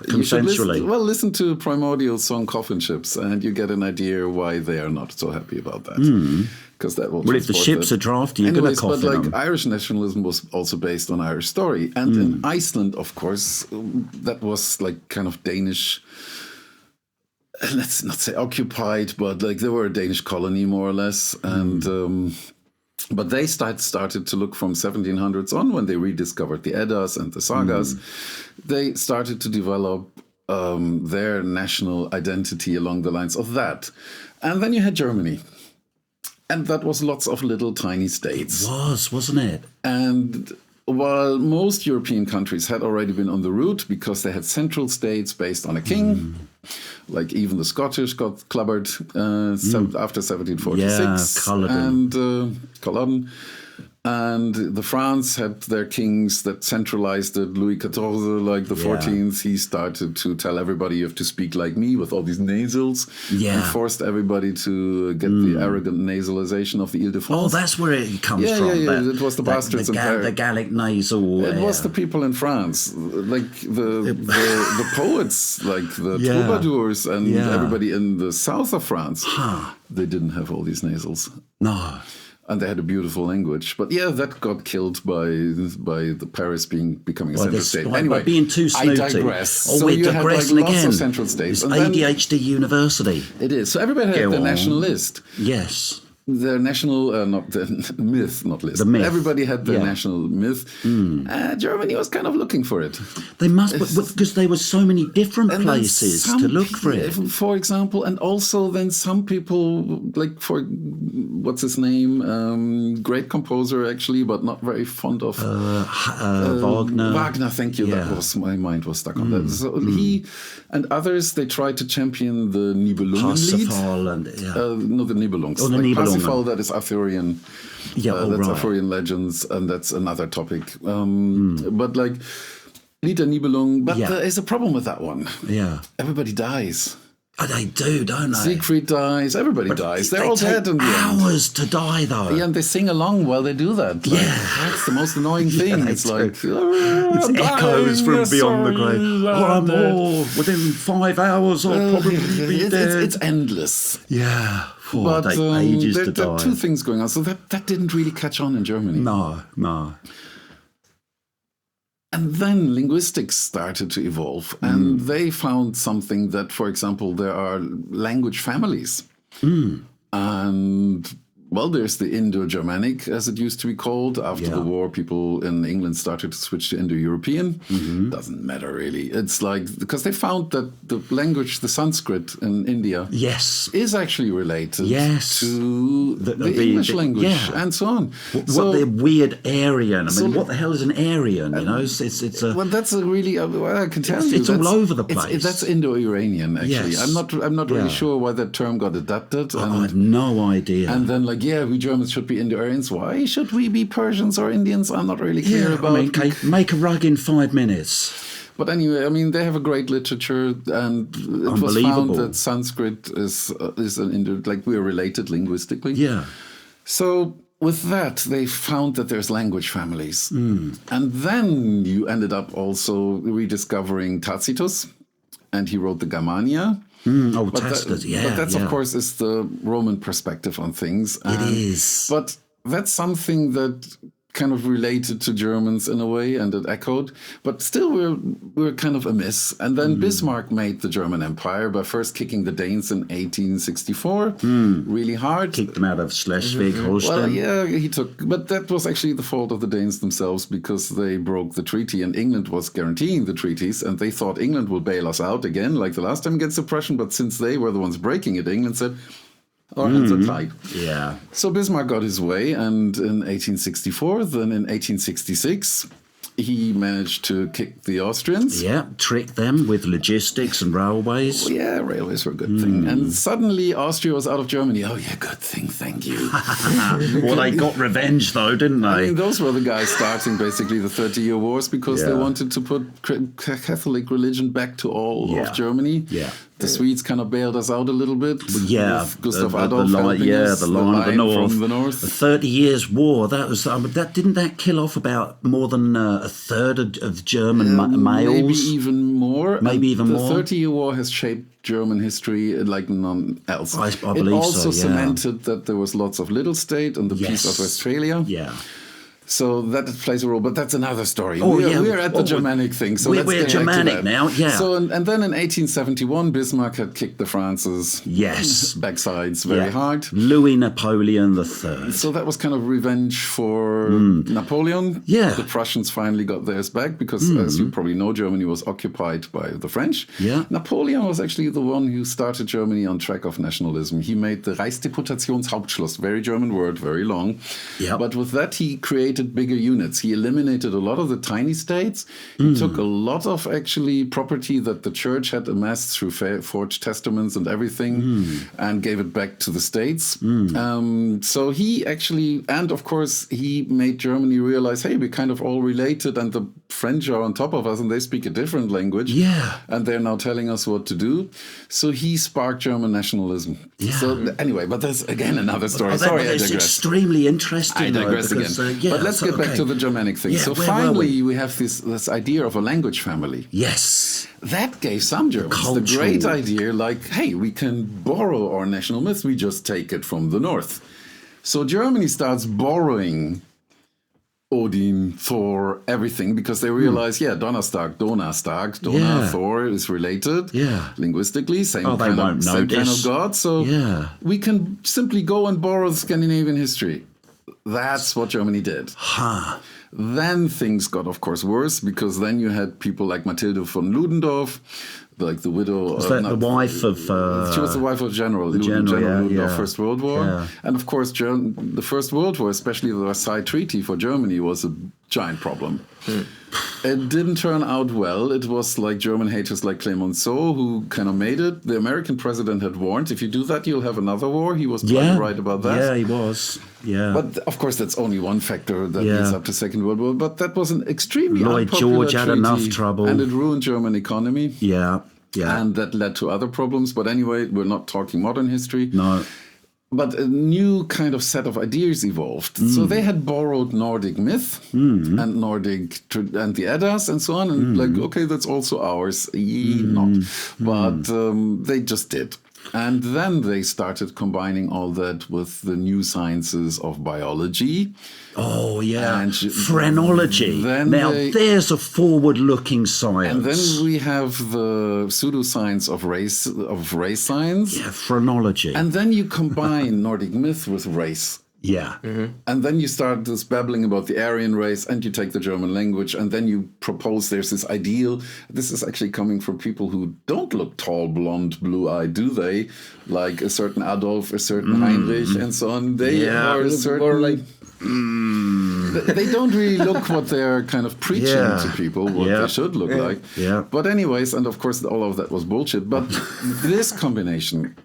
Consensually. Listen to Primordial's song Coffin Ships, and you get an idea why they are not so happy about that. because that will. Well, if the ships are drafty, you're going to cough but them. Irish nationalism was also based on Irish story, and in Iceland, of course, that was like kind of Danish. Let's not say occupied, but like they were a Danish colony more or less, and. But they started to look from 1700s on, when they rediscovered the Eddas and the sagas. They started to develop their national identity along the lines of that. And then you had Germany. And that was lots of little tiny states. It was, wasn't it? And while most European countries had already been on the route because they had central states based on a king, like even the Scottish got clubbered after 1746. Culloden. And the France had their kings that centralized it. Louis XIV, like the 14th, he started to tell everybody you have to speak like me with all these nasals. And forced everybody to get the arrogant nasalization of the Ile-de-France. Oh, that's where it comes from. Yeah. It was the bastards in Paris. The Gallic nasal. It was the people in France, like the poets, like the troubadours and everybody in the south of France. They didn't have all these nasals. No. And they had a beautiful language. But that got killed by the Paris becoming a central state. Anyway, being too snooty. I digress. Oh, we're digressing lots again. Of central states. It's ADHD University. It is. So everybody had their national list. Yes. Their national, not the myth, not list. The myth. Everybody had their national myth. Germany was kind of looking for it. They must, because there were so many different places to look for it. For example, and also then some people, like for, what's his name? Great composer, actually, but not very fond of... Wagner. Wagner, thank you. That was, my mind was stuck on that. So he and others, they tried to champion the Nibelungenlied. Parsifal and... no, the Nibelungs. Oh, the Nibelungen. Parsifal, that is Arthurian. That's Arthurian legends, and that's another topic. But like Lied der Nibelung, but there is a problem with that one. Yeah, everybody dies. Oh, they do, don't they? Siegfried dies. Everybody dies. They're all dead in the end. Hours to die, though. Yeah, and they sing along while they do that. Like, that's the most annoying thing. It's like it's echoes from beyond the grave. I'm all within 5 hours. I'll probably be dead. It's endless. Yeah. But there are two things going on. So that didn't really catch on in Germany. No. And then linguistics started to evolve, and they found something that, for example, there are language families. And, well, there's the Indo-Germanic, as it used to be called. After the war, people in England started to switch to Indo-European. Doesn't matter, really. It's like, because they found that the language, the Sanskrit in India, is actually related to the English language, and so on. What the weird Aryan? I mean, what the hell is an Aryan? You know, it's a... Well, that's a really... well, I can tell you. It's all over the place. That's Indo-Iranian, actually. Yes. I'm not really sure why that term got adapted. I have no idea. And then, like, we Germans should be Indo-Aryans. Why should we be Persians or Indians? I'm not really clear about. I mean, make a rug in 5 minutes. But anyway, I mean, they have a great literature, and it was found that Sanskrit is an Indo, like we're related linguistically. Yeah. So with that, they found that there's language families, and then you ended up also rediscovering Tacitus, and he wrote the Germania. Tacitus, but that's of course is the Roman perspective on things. It is. But that's something that kind of related to Germans in a way, and it echoed. But still, we're kind of amiss. And then Bismarck made the German Empire by first kicking the Danes in 1864, really hard. Kicked them out of Schleswig-Holstein. Well, yeah, he took, but that was actually the fault of the Danes themselves, because they broke the treaty, and England was guaranteeing the treaties, and they thought England will bail us out again, like the last time against the Prussian. But since they were the ones breaking it, England said, our hands are tied. Yeah. So Bismarck got his way, and in 1864, then in 1866, he managed to kick the Austrians. Yeah, trick them with logistics and railways. Well, yeah, railways were a good thing. And suddenly Austria was out of Germany. Oh, yeah, good thing, thank you. Well, they got revenge, though, didn't they? I mean, those were the guys starting basically the 30-year wars, because they wanted to put Catholic religion back to all of Germany. Yeah. The Swedes kind of bailed us out a little bit. With Gustav Adolf helping us, the line of the north. From the north. The 30 Years War, didn't that kill off about more than a a third of German males? Maybe even more. Maybe even more. The 30-Year War has shaped German history like none else. I believe it also so, yeah. cemented that there was lots of little state and the peace of Westphalia. Yeah. So that plays a role, but that's another story. Oh, We're at the Germanic thing, so let's we're get Germanic back to that. now, yeah. So and then in 1871, Bismarck had kicked the France's backsides very hard. Louis Napoleon III. So that was kind of revenge for Napoleon. Yeah. The Prussians finally got theirs back because, as you probably know, Germany was occupied by the French. Yeah. Napoleon was actually the one who started Germany on track of nationalism. He made the Reichsdeputationshauptschluss, very German word, very long. Yeah. But with that, he created bigger units. He eliminated a lot of the tiny states. He took a lot of actually property that the church had amassed through forged testaments and everything and gave it back to the states. So he actually, and of course, he made Germany realize, hey, we're kind of all related and the French are on top of us and they speak a different language. Yeah. And they're now telling us what to do. So he sparked German nationalism. Yeah. So anyway, but that's again another story. Sorry, I it's digress. extremely interesting. I digress though, because, again. But let's get back to the Germanic thing. Yeah, so where were finally, we have this idea of a language family. Yes. That gave some Germans the great idea, like, hey, we can borrow our national myths. We just take it from the north. So Germany starts borrowing Odin, Thor, everything, because they realize, Donnerstag, Dona, Thor is related. Yeah. Linguistically, same they kind won't of notice. god. So we can simply go and borrow Scandinavian history. That's what Germany did. Huh. Then things got, of course, worse, because then you had people like Mathilde von Ludendorff, like the widow. Was that the wife of... she was the wife of General Ludendorff, First World War. Yeah. And of course, the First World War, especially the Versailles Treaty for Germany, was a giant problem. It didn't turn out well. It was like German haters like Clemenceau who kind of made it. The American president had warned, if you do that, you'll have another war. He was probably right about that. Yeah, he was. Yeah. But of course, that's only one factor that leads up to Second World War. But that was an extremely Lloyd unpopular George had treaty, enough trouble. and it ruined German economy. Yeah. And that led to other problems. But anyway, we're not talking modern history. No. But a new kind of set of ideas evolved. So they had borrowed Nordic myth and Nordic and the Eddas and so on. And like, okay, that's also ours. Not. But they just did. And then they started combining all that with the new sciences of biology. Oh, yeah. And phrenology. Now, there's a forward-looking science. And then we have the pseudoscience of race science. Yeah, phrenology. And then you combine Nordic myth with race. Yeah. And then you start this babbling about the Aryan race, and you take the German language, and then you propose there's this ideal. This is actually coming from people who don't look tall, blonde, blue-eyed, do they? Like a certain Adolf, a certain Heinrich, and so on. They are certain... Or like... They don't really look what they're kind of preaching to people, what they should look like. Yeah. But anyways, and of course all of that was bullshit. But this combination,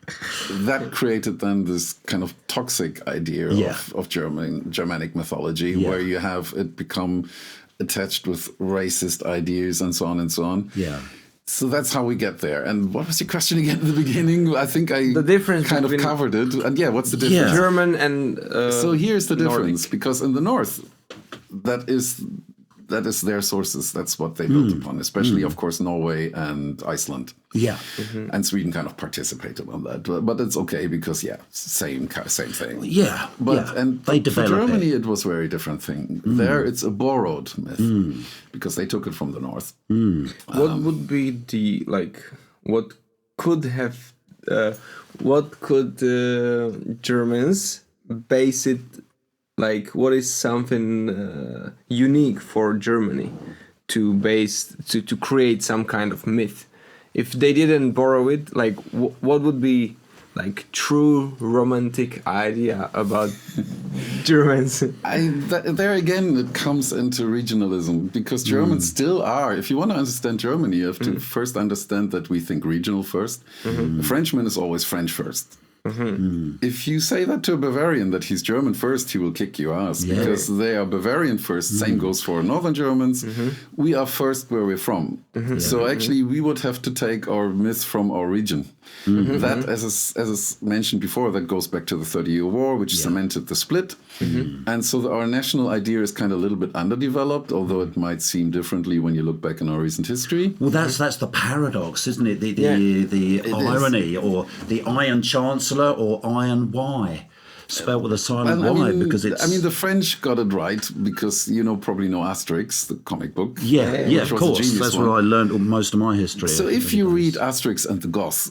that created then this kind of toxic idea of Germanic mythology, where you have it become attached with racist ideas and so on and so on. Yeah. So that's how we get there. And what was your question again at the beginning? I think the difference kind of covered it. And what's the difference? Yeah. German and so here's the difference, Nordic. because in the north, that is their sources. That's what they built upon, especially, of course, Norway and Iceland. Yeah. And Sweden kind of participated on that. But it's okay because, same thing. Yeah. But and they for developed Germany, it was a very different thing. There, it's a borrowed myth because they took it from the north. What would be the what could Germans base it? Like, what is something unique for Germany to create some kind of myth? If they didn't borrow it, like, what would be like true romantic idea about Germans? There again, it comes into regionalism, because Germans still are. If you want to understand Germany, you have to first understand that we think regional first. The Frenchman is always French first. If you say that to a Bavarian, that he's German first, he will kick your ass because they are Bavarian first. Same goes for Northern Germans. We are first where we're from. So actually, we would have to take our myth from our region. That, as is mentioned before, that goes back to the 30-Year War, which cemented the split. And so our national idea is kind of a little bit underdeveloped, although it might seem differently when you look back in our recent history. Well, that's the paradox, isn't it? The irony, or the Iron Chancellor, or Iron Y, spelled with a silent Y, because it's... I mean, the French got it right, because probably know Asterix, the comic book. Yeah, of course. That's where I learned most of my history. So if you read Asterix and the Goths,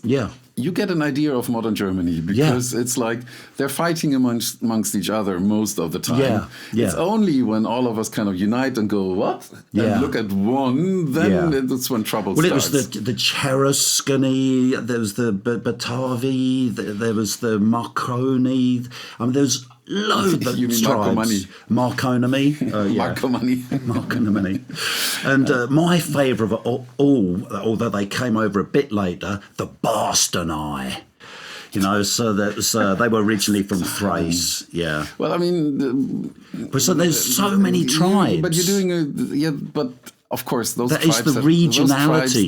you get an idea of modern Germany, because it's like they're fighting amongst each other most of the time. It's only when all of us kind of unite and go, what? And look at one, then that's when trouble starts. Well, it was the Cheruscani, there was the Batavi, there was the Marconi. I mean, there's loads of tribes. Marconi. Marconi. And my favourite of all, although they came over a bit later, the Bastoni. So that was, they were originally from Thrace. Yeah. Well, I mean, so there's so many tribes. But you're doing but of course, those tribes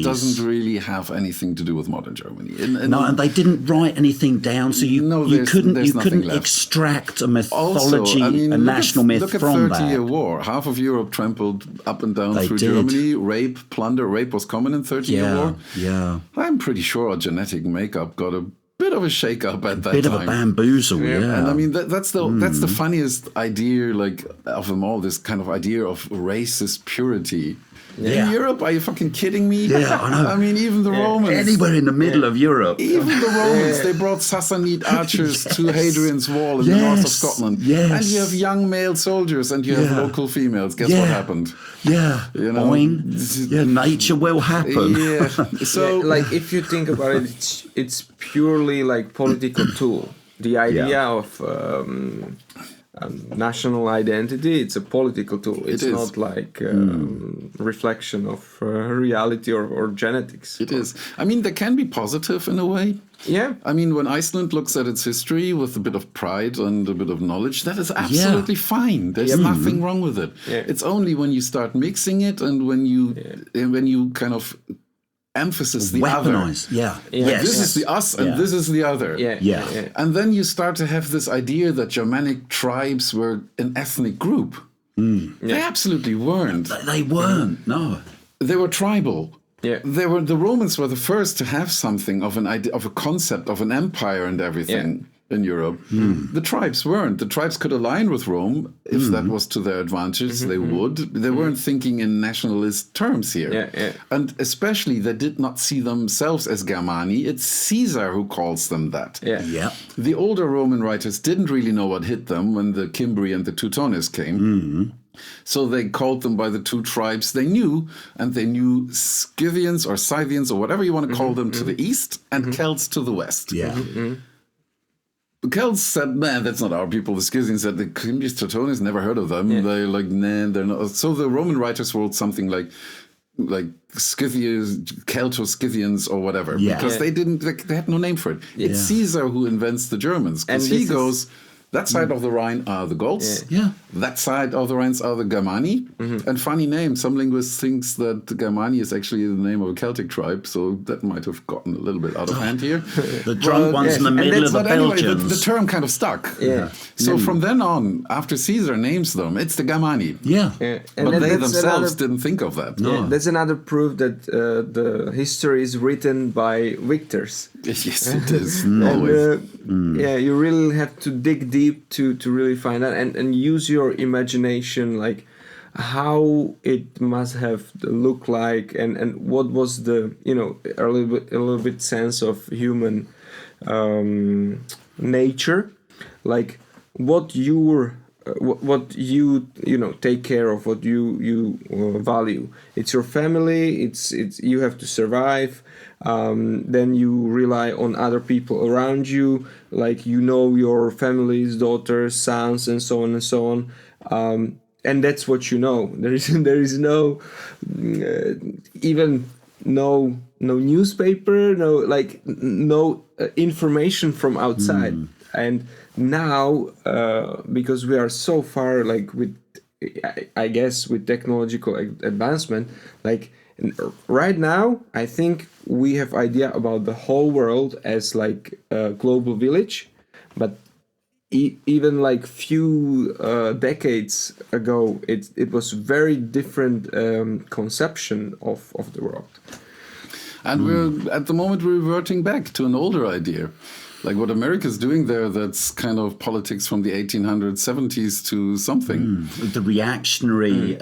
doesn't really have anything to do with modern Germany. And they didn't write anything down, so you couldn't extract a mythology, a national myth from that. Look at 30-Year War. Half of Europe trampled up and down through Germany. Rape, plunder. Rape was common in 30-Year War. Yeah. I'm pretty sure our genetic makeup got a bit of a shake-up at that time. Bit of a bamboozle, And I mean, that's the funniest idea, like, of them all, this kind of idea of racist purity. In Europe, are you fucking kidding me? Yeah, I know. I mean, even the Romans. Anywhere in the middle of Europe. Even the Romans, they brought Sassanid archers to Hadrian's Wall in the north of Scotland. And you have young male soldiers and you have local females. Guess what happened? Yeah. Nature will happen. So, like, if you think about it, it's purely like political tool. The idea of national identity, it's a political tool. It's not like reflection of reality or genetics. It is. I mean, they can be positive in a way. Yeah. I mean, when Iceland looks at its history with a bit of pride and a bit of knowledge, that is absolutely fine. There's nothing wrong with it. It's only when you start mixing it and when you kind of emphasis the weaponize. Other. This is the us and this is the other. And then you start to have this idea that Germanic tribes were an ethnic group. They absolutely weren't. They weren't. No. They were tribal. Yeah. The Romans were the first to have something of an idea, of a concept of an empire and everything in Europe. The tribes weren't. The tribes could align with Rome if that was to their advantage. They would. They weren't thinking in nationalist terms here. And especially, they did not see themselves as Germani. It's Caesar who calls them that. The older Roman writers didn't really know what hit them when the Cimbri and the Teutones came. So they called them by the two tribes they knew, and they knew Scythians or Scythians or whatever you want to call them to the east, and Celts to the west. The Celts said, "Man, that's not our people." The Scythians said, "The Cimbris, Teutones, never heard of them." They're like, "Nah, they're not." So the Roman writers wrote something like Scythians, Celto-Scythians or whatever, because they had no name for it. It's Caesar who invents the Germans, because he goes, that side of the Rhine are the Gauls. That side of the Rhine are the Germani. And funny name, some linguists think that Germani is actually the name of a Celtic tribe, so that might have gotten a little bit out of hand here. The drunk ones in the middle of the Belgians. Anyway, the term kind of stuck. So from then on, after Caesar names them, it's the Germani. But they themselves didn't think of that. That's another proof that the history is written by victors. Yes, it is. Always. You really have to dig deep to really find out and use your imagination, like how it must have looked like and what was the a little bit sense of human nature, like what you take care of, what you value. It's your family. It's you have to survive. Then you rely on other people around you, like your family's daughters, sons, and so on and so on. And that's what you know. There is no even no newspaper, no information from outside. And now, because we are so far, like with, I guess, with technological advancement, like right now, I think we have idea about the whole world as like a global village, but even like few decades ago, it was very different conception of the world. And we're at the moment we're reverting back to an older idea. Like what America's doing there, that's kind of politics from the 1800s, 70s to something. The reactionary,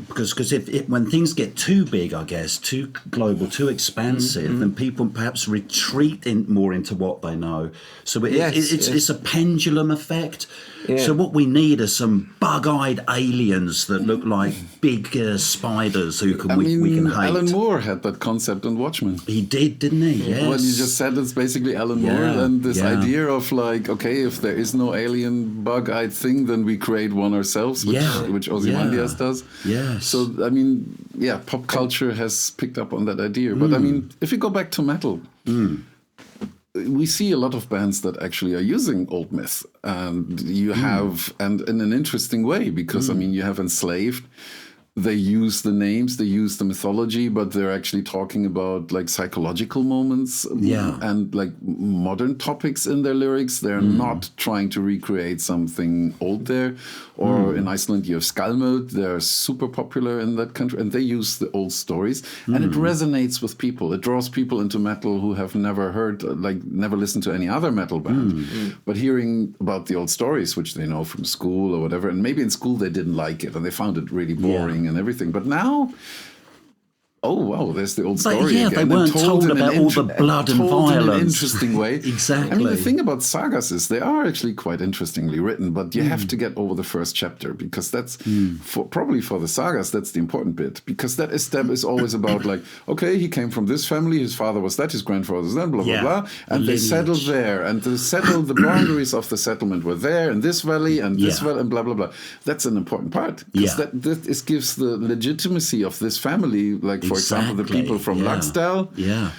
because if when things get too big, I guess, too global, too expansive, then people perhaps retreat more into what they know. So it's a pendulum effect. Yeah. So what we need are some bug-eyed aliens that look like big spiders who we can hate. Alan Moore had that concept in Watchmen. He did, didn't he? Yes. What you just said, it's basically Alan Moore and this idea of like, okay, if there is no alien bug-eyed thing, then we create one ourselves, which Ozymandias does. Yeah. So, I mean, pop culture has picked up on that idea. But I mean, if you go back to metal, we see a lot of bands that actually are using old myth, and you have, and in an interesting way, because I mean, you have Enslaved. They use the names, they use the mythology, but they're actually talking about like psychological moments and like modern topics in their lyrics. They're not trying to recreate something old there. Or in Iceland, you have Skalmöld. They're super popular in that country, and they use the old stories. And it resonates with people. It draws people into metal who have never heard, like never listened to any other metal band. But hearing about the old stories, which they know from school or whatever, and maybe in school they didn't like it and they found it really boring and everything. But now, oh wow, there's the old story again. They weren't told about all the blood and violence. In an interesting way. Exactly. I mean, the thing about sagas is they are actually quite interestingly written, but you have to get over the first chapter, because that's probably for the sagas, that's the important bit, because that step is always about like, okay, he came from this family, his father was that, his grandfather was that, blah, blah, blah, and they settled there, and the boundaries of the settlement were there, in this valley, and this valley, and blah, blah, blah. That's an important part, because that gives the legitimacy of this family, like, for example, the people from Laxdal. Yeah.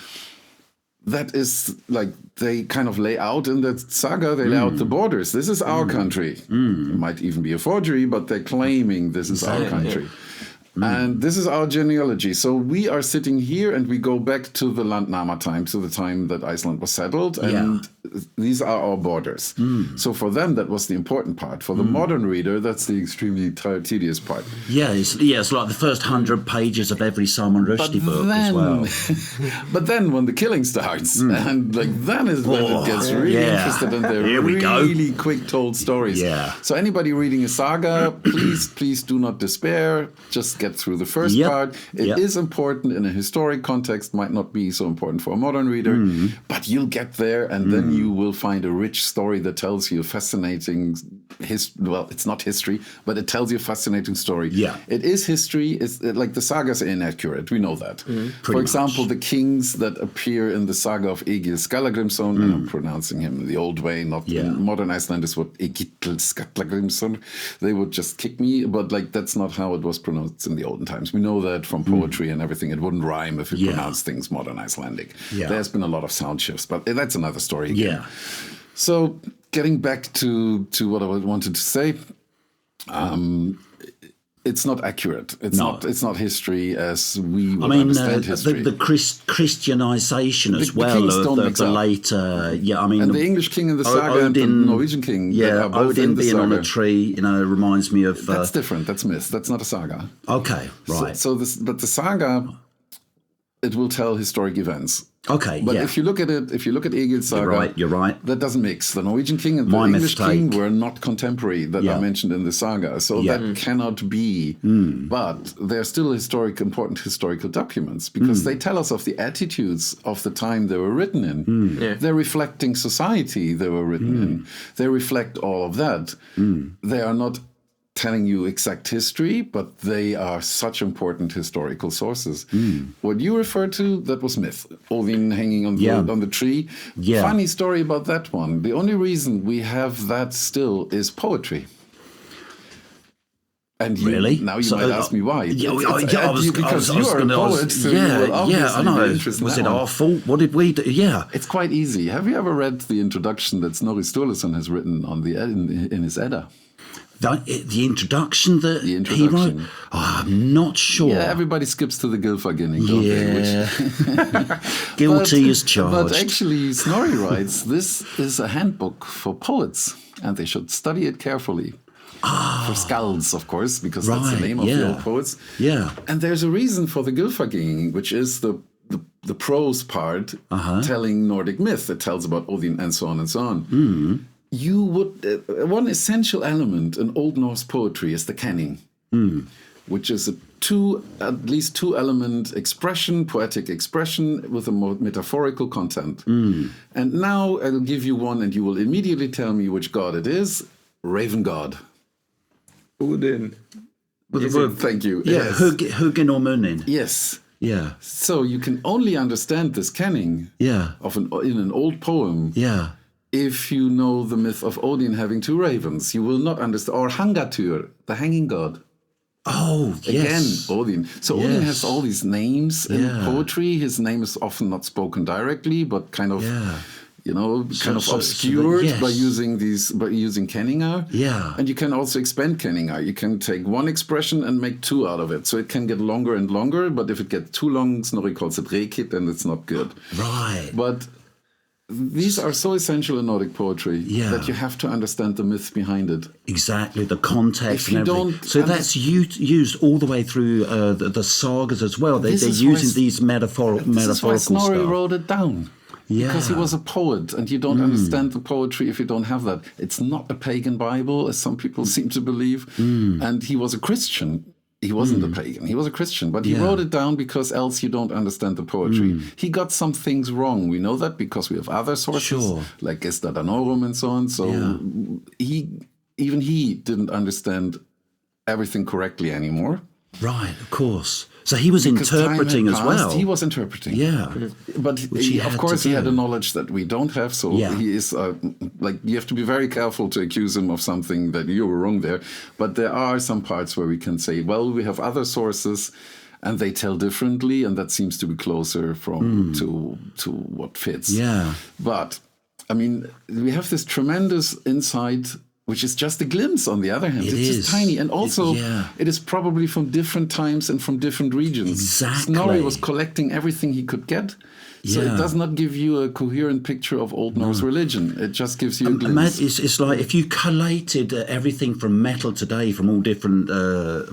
That is like they kind of lay out in that saga, they lay out the borders. This is our country. It might even be a forgery, but they're claiming this is our country. And this is our genealogy. So we are sitting here and we go back to the Landnama time, to the time that Iceland was settled. And these are our borders. So for them, that was the important part. For the modern reader, that's the extremely tedious part. Yeah, it's like the first 100 pages of every Salman Rushdie book as well. But then when the killing starts, and like then is when it gets really interested in their really quick told stories. Yeah. So anybody reading a saga, please do not despair. Just get through the first part. It is important in a historic context, might not be so important for a modern reader, but you'll get there, and then you will find a rich story that tells you a fascinating well, it's not history, but it tells you a fascinating story. Yeah. It is history. It's like the sagas are inaccurate. We know that. For example, the kings that appear in the saga of Egil Skallagrimsson, and I'm pronouncing him the old way, not in modern Icelandic, what Egil Skallagrimsson, they would just kick me, but like that's not how it was pronounced in the olden times. We know that from poetry and everything. It wouldn't rhyme if you pronounce things modern Icelandic. There's been a lot of sound shifts, but that's another story again. So getting back to what I wanted to say, it's not accurate. It's not history as we would understand history. The Christianization as well of the later. And the English king in the saga and the Norwegian king. Odin being on a tree, reminds me of. That's different. That's myth. That's not a saga. Okay, right. But the saga, it will tell historic events. Okay, but if you look at Egil's saga, you're right. That doesn't mix. The Norwegian king and the English king were not contemporary that are mentioned in the saga, so that cannot be. But they're still important historical documents because they tell us of the attitudes of the time they were written in. They're reflecting society they were written in. They reflect all of that. They are not telling you exact history, but they are such important historical sources. What you referred to, that was myth. Odin hanging on the tree. Funny story about that one. The only reason we have that still is poetry. And you, Really? now you So, might ask me why. Because you are a poet, so you will obviously I know. be interested in Was that it one. our fault? What did we do? Yeah. It's quite easy. Have you ever read the introduction that Snorri Sturluson has written on in his Edda? The introduction that The he wrote? introduction. Oh, I'm not sure. Yeah, everybody skips to the Gylfaginning, don't Yeah. Guilty as charged. But actually, Snorri writes, this is a handbook for poets, and they should study it carefully. For skalds, of course, because that's the Right, name of the yeah. old poets. Yeah. And there's a reason for the Gylfaginning, which is the prose part telling Nordic myth. It tells about Odin and so on and so on. You would one essential element in Old Norse poetry is the kenning, which is at least two element expression, poetic expression with a more metaphorical content. And now I'll give you one, and you will immediately tell me which god it is. Raven god. Odin. Thank you. Yeah, Yes. Hugin or Munin. Yes. Yeah. So you can only understand this kenning Yeah. in an old poem Yeah. if you know the myth of Odin having two ravens. You will not understand. Or Hangatur, the hanging god. Oh, yes. Again, Odin. So Odin has Yes. all these names in Yeah. poetry. His name is often not spoken directly, but kind of, Yeah. kind of so obscured yes. by using kenningar. Yeah. And you can also expand kenningar. You can take one expression and make two out of it. So it can get longer and longer, but if it gets too long, Snorri calls it rekit, and it's not good. Right. But these are so essential in Nordic poetry that you have to understand the myth behind it. Exactly, the context If you and everything. don't So that's used all the way through the sagas as well. They're using these metaphorical This is why Snorri stuff. wrote it down. Yeah. Because he was a poet, and you don't understand the poetry if you don't have that. It's not a pagan Bible, as some people seem to believe. And he was a Christian. He wasn't a pagan. He was a Christian, but he wrote it down because else you don't understand the poetry. He got some things wrong. We know that because we have other sources, like Gesta Danorum and so on. So even he didn't understand everything correctly anymore. Right, of course. So he was Because time had interpreting as passed, well. He was interpreting. Yeah. But he of had course to he had do. a knowledge that we don't have. So he is you have to be very careful to accuse him of something that you were wrong there. But there are some parts where we can say, well, we have other sources and they tell differently, and that seems to be closer to what fits. Yeah. But I mean, we have this tremendous insight, which is just a glimpse on the other hand. It's just tiny. And also, it is probably from different times and from different regions. Exactly. Snorri was collecting everything he could get. So it does not give you a coherent picture of Old Norse religion. It just gives you a glimpse. It's like if you collated everything from metal today from all different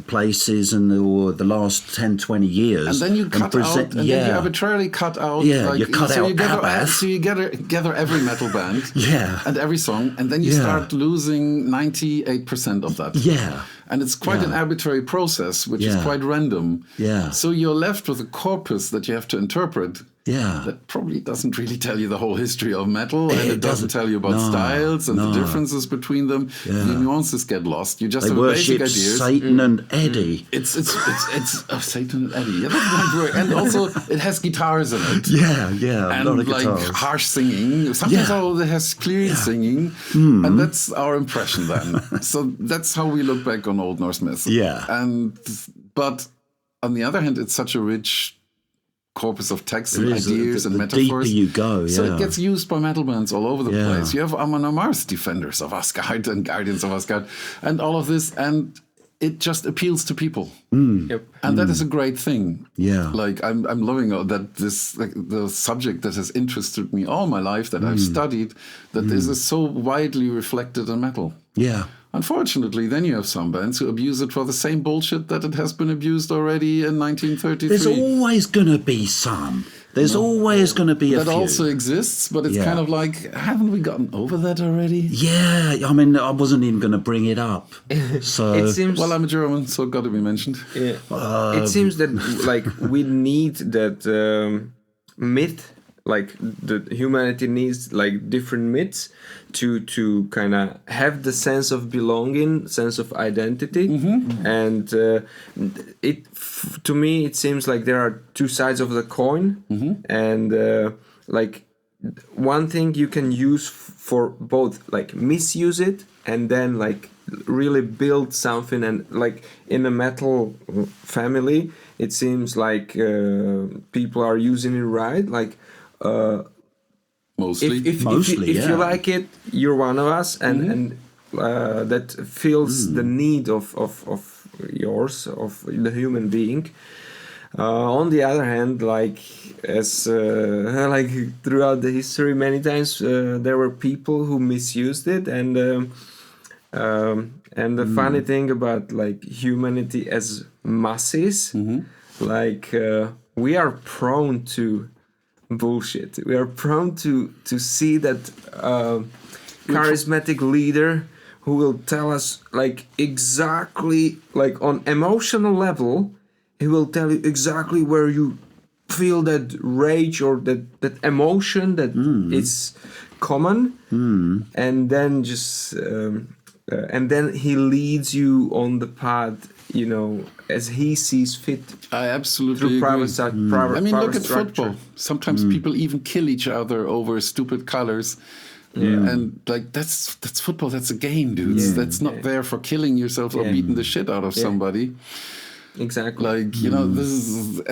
places or the last 10, 20 years. And then you cut out, and then you arbitrarily cut out. Yeah, you cut out Abbath. So you gather every metal band and every song, and then you start losing 98% of that. Yeah. And it's quite an arbitrary process, which is quite random. Yeah. So you're left with a corpus that you have to interpret. Yeah. That probably doesn't really tell you the whole history of metal, and it doesn't tell you about styles and the differences between them. The nuances get lost. You just have basic worship ideas. Satan and Eddie. It's Satan and Eddie. Yeah, that's one word. And also it has guitars in it. Yeah, And a lot of like guitars. harsh singing. Sometimes it has clear singing. And that's our impression then. So that's how we look back on Old Norse myth. Yeah. But on the other hand, it's such a rich corpus of texts and is, ideas and the metaphors. deeper you go, So it gets used by metal bands all over the Yeah. place. You have Amon Amarth's Defenders of Asgard and Guardians of Asgard and all of this, and it just appeals to people. Yep. And that is a great thing. Yeah. Like I'm loving that this the subject that has interested me all my life, that I've studied, that this is so widely reflected in metal. Yeah. Unfortunately, then you have some bands who abuse it for the same bullshit that it has been abused already in 1933. There's always going to be some. There's always going to be a that few. also exists, but it's kind of like, haven't we gotten over that already? Yeah, I mean, I wasn't even going to bring it up. So It seems. Well, I'm a German, so it got to be mentioned. Yeah. It seems that like we need that myth, like the humanity needs like different myths to kind of have the sense of belonging, sense of identity, and to me it seems like there are two sides of the coin, and like one thing you can use for both, like misuse it and then like really build something. And like in a metal family, it seems like people are using it right. Like Mostly. If you like it, you're one of us, and that fills the need of yours, of the human being. On the other hand, like as like throughout the history, many times there were people who misused it, and the funny thing about like humanity as masses, like we are prone to bullshit. We are prone to see that charismatic leader who will tell us like exactly, like on emotional level, he will tell you exactly where you feel that rage or that emotion that is common, and then just and then he leads you on the path, you know, as he sees fit. I absolutely through agree. Private I mean, look at structure. football. Sometimes people even kill each other over stupid colors. And like that's football. That's a game, dudes. That's not there for killing yourself or beating the shit out of somebody. Exactly. Like, you know, this is,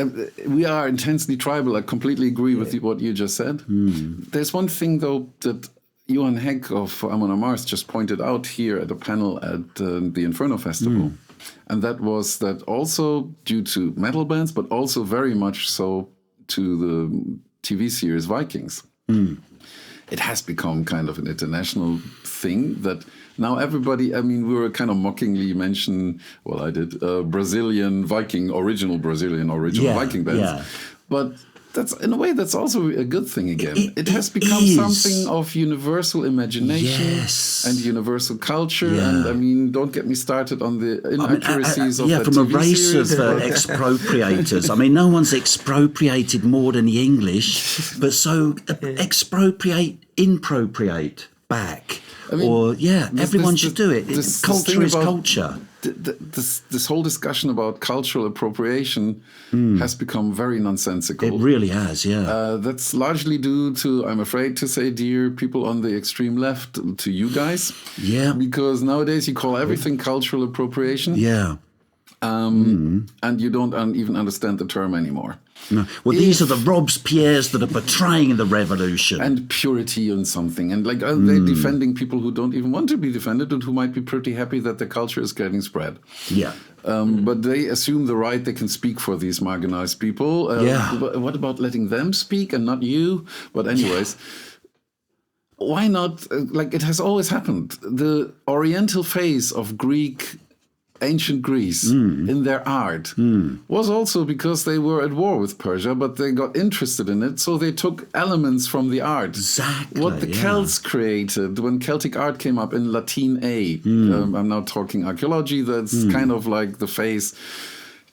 we are intensely tribal. I completely agree with what you just said. There's one thing, though, that Johan Heck of Amon Amarth just pointed out here at a panel at the Inferno Festival. And that was that also due to metal bands, but also very much so to the TV series Vikings. It has become kind of an international thing that now everybody, I mean, we were kind of mockingly mention, well, I did, Brazilian Brazilian Viking bands. But that's, in a way, that's also a good thing again. It has become something of universal imagination and universal culture. And I mean, don't get me started on the inaccuracies of that from TV a race series. of expropriators. I mean, no one's expropriated more than the English, but so impropriate back. I mean, everyone should do it. Culture is culture. This whole discussion about cultural appropriation has become very nonsensical. It really has, that's largely due to, I'm afraid to say, dear people on the extreme left, to you guys. Yeah. Because nowadays you call everything cultural appropriation. Yeah. And you don't even understand the term anymore. No. Well, these are the Robespierres that are betraying the revolution. And purity and something. And like, they're defending people who don't even want to be defended and who might be pretty happy that the culture is getting spread. Yeah. But they assume the right, they can speak for these marginalized people. What about letting them speak and not you? But anyways, why not? Like, it has always happened. The Oriental phase of ancient Greece in their art was also because they were at war with Persia, but they got interested in it, so they took elements from the art. Exactly. What the Celts created when Celtic art came up in Latin A. I'm now talking archaeology. That's kind of like the phase,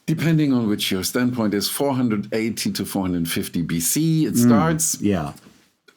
depending on which your standpoint is, 480 to 450 BC. It starts. Yeah.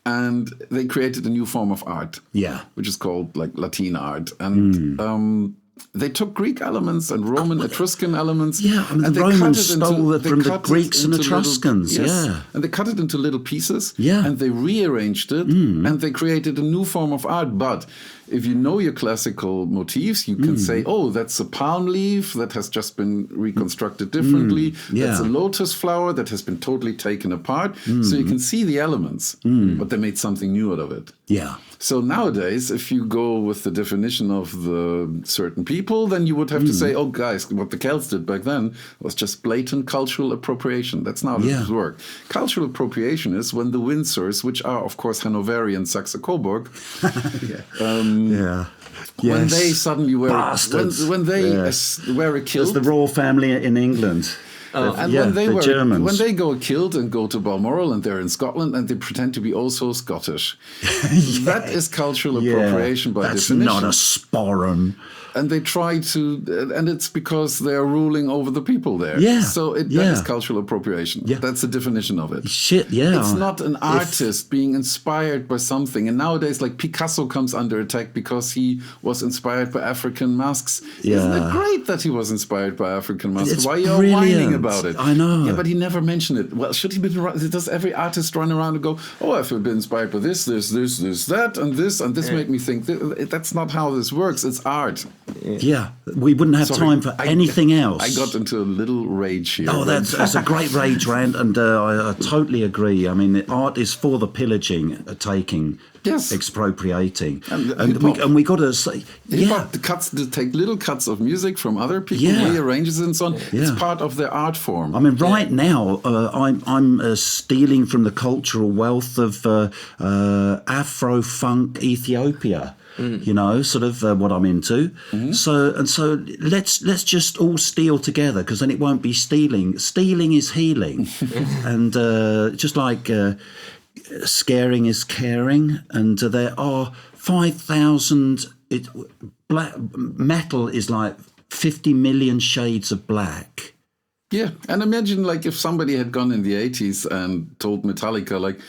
And they created a new form of art. Yeah. Which is called like Latin art. And they took Greek elements and Roman Etruscan elements. Yeah, I mean, and the Romans stole it from the Greeks and Etruscans. And they cut it into little pieces. Yeah. And they rearranged it. And they created a new form of art. But if you know your classical motifs, you can say, oh, that's a palm leaf that has just been reconstructed differently. That's a lotus flower that has been totally taken apart. So you can see the elements, but they made something new out of it. Yeah. So nowadays, if you go with the definition of the certain people, then you would have to say, oh, guys, what the Celts did back then was just blatant cultural appropriation. That's not how it works. Cultural appropriation is when the Windsors, which are, of course, Hanoverian Saxe-Coburg, when they suddenly were when they were killed. It's the royal family in England. And Germans. when they go killed and go to Balmoral and they're in Scotland and they pretend to be also Scottish, that is cultural appropriation by definition. That's not a sporran. And they try to, and it's because they're ruling over the people there. Yeah. So that is cultural appropriation. Yeah. That's the definition of it. It's not an artist being inspired by something. And nowadays, like Picasso comes under attack because he was inspired by African masks. Isn't it great that he was inspired by African masks? Why are you whining about it. I know. Yeah, but he never mentioned it. Well, should he be? Does every artist run around and go, "Oh, I've been inspired by this, that, and this make me think"? That's not how this works. It's art. Yeah, we wouldn't have time for anything else. I got into a little rage here. Oh, that's a great rage rant, and I totally agree. I mean, art is for the pillaging, taking, Yes. expropriating, hip-hop. and we got to say, Hip-hop, to take little cuts of music from other people, Yeah. rearranges and so on. Yeah. It's part of their art form. I mean, right now, I'm stealing from the cultural wealth of Afro funk Ethiopia. You know, sort of what I'm into. So let's just all steal together, because then it won't be stealing. Stealing is healing, and just like scaring is caring. And there are 5,000. Black metal is like 50 million shades of black. Yeah, and imagine like if somebody had gone in the 80s and told Metallica like,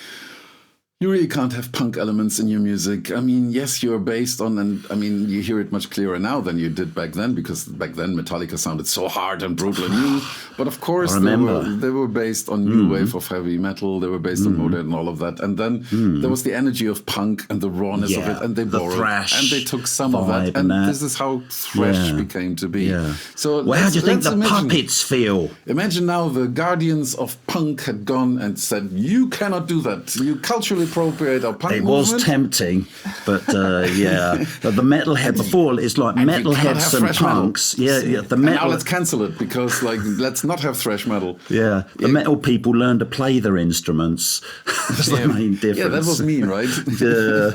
you really can't have punk elements in your music. I mean, yes, you're based on, and I mean, you hear it much clearer now than you did back then, because back then Metallica sounded so hard and brutal and new. But of course, they were based on new wave of heavy metal. They were based on modern and all of that. And then there was the energy of punk and the rawness of it, and they borrowed thrash and they took some of that. And this is how thrash became to be. Yeah. So well, how do you think the puppets feel? Imagine now the guardians of punk had gone and said, "You cannot do that. You culturally appropriate our punk It movement." was tempting, but yeah. But the metalhead before, it's like And we cannot metalheads have and thrash metal. punks. Yeah, the And now metal. let's cancel it, because like let's not have thrash metal. Yeah, the metal people learn to play their instruments. That's the main difference. Yeah, that was mean, right? Yeah.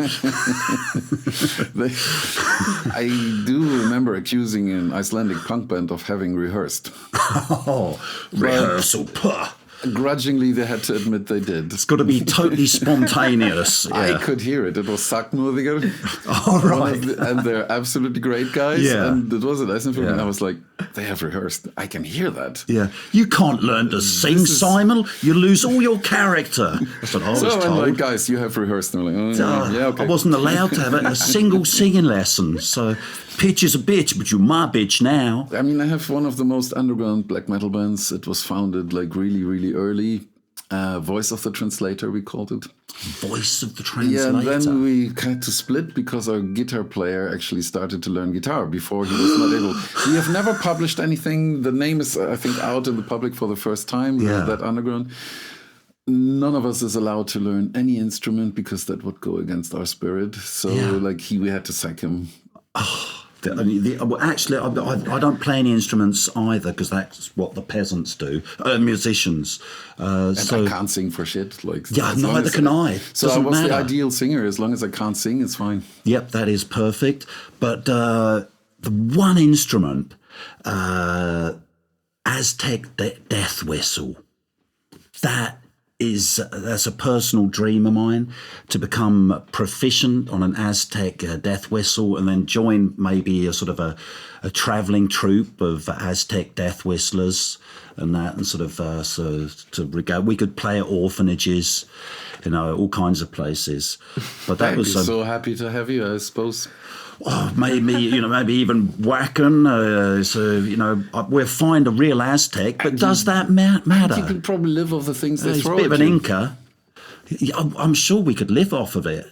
I do remember accusing an Icelandic punk band of having rehearsed. Oh, rehearsal. Puh. Grudgingly, they had to admit they did. It's got to be totally spontaneous. I Yeah. could hear it. It was Sagnmodiger. All right. And they're absolutely great guys. Yeah. And it was a lesson for me. And Yeah. I was like, they have rehearsed. I can hear that. Yeah, you can't learn to sing, Simon. You lose all your character. That's what I was So I'm told. like, guys, you have rehearsed. And I'm like, oh, yeah, okay. I wasn't allowed to have a single singing lesson. So, pitch is a bitch, but you're my bitch now. I mean, I have one of the most underground black metal bands. It was founded like really, really early. Voice of the Translator, we called it. Voice of the Yeah, translator. and then we had to split because our guitar player actually started to learn guitar before he was not able. We have never published anything. The name is, I think, out in the public for the first time, that underground. None of us is allowed to learn any instrument because that would go against our spirit. So, we had to sack him. Well, actually, I don't play any instruments either, because that's what the peasants do, musicians. And So I can't sing for shit. Like, yeah, as long neither as can I. So I Doesn't was matter. the ideal singer. As long as I can't sing, it's fine. Yep, that is perfect. But the one instrument, Aztec death whistle, that's a personal dream of mine, to become proficient on an Aztec death whistle, and then join maybe a sort of a traveling troupe of Aztec death whistlers and that, and sort of we could play at orphanages, all kinds of places. But that I'd was be so happy to have you, I suppose. Oh, maybe even Wacken. We'll find a real Aztec, but does that matter? You could probably live off the things they He's throw a bit of at an you. Inca. I'm sure we could live off of it.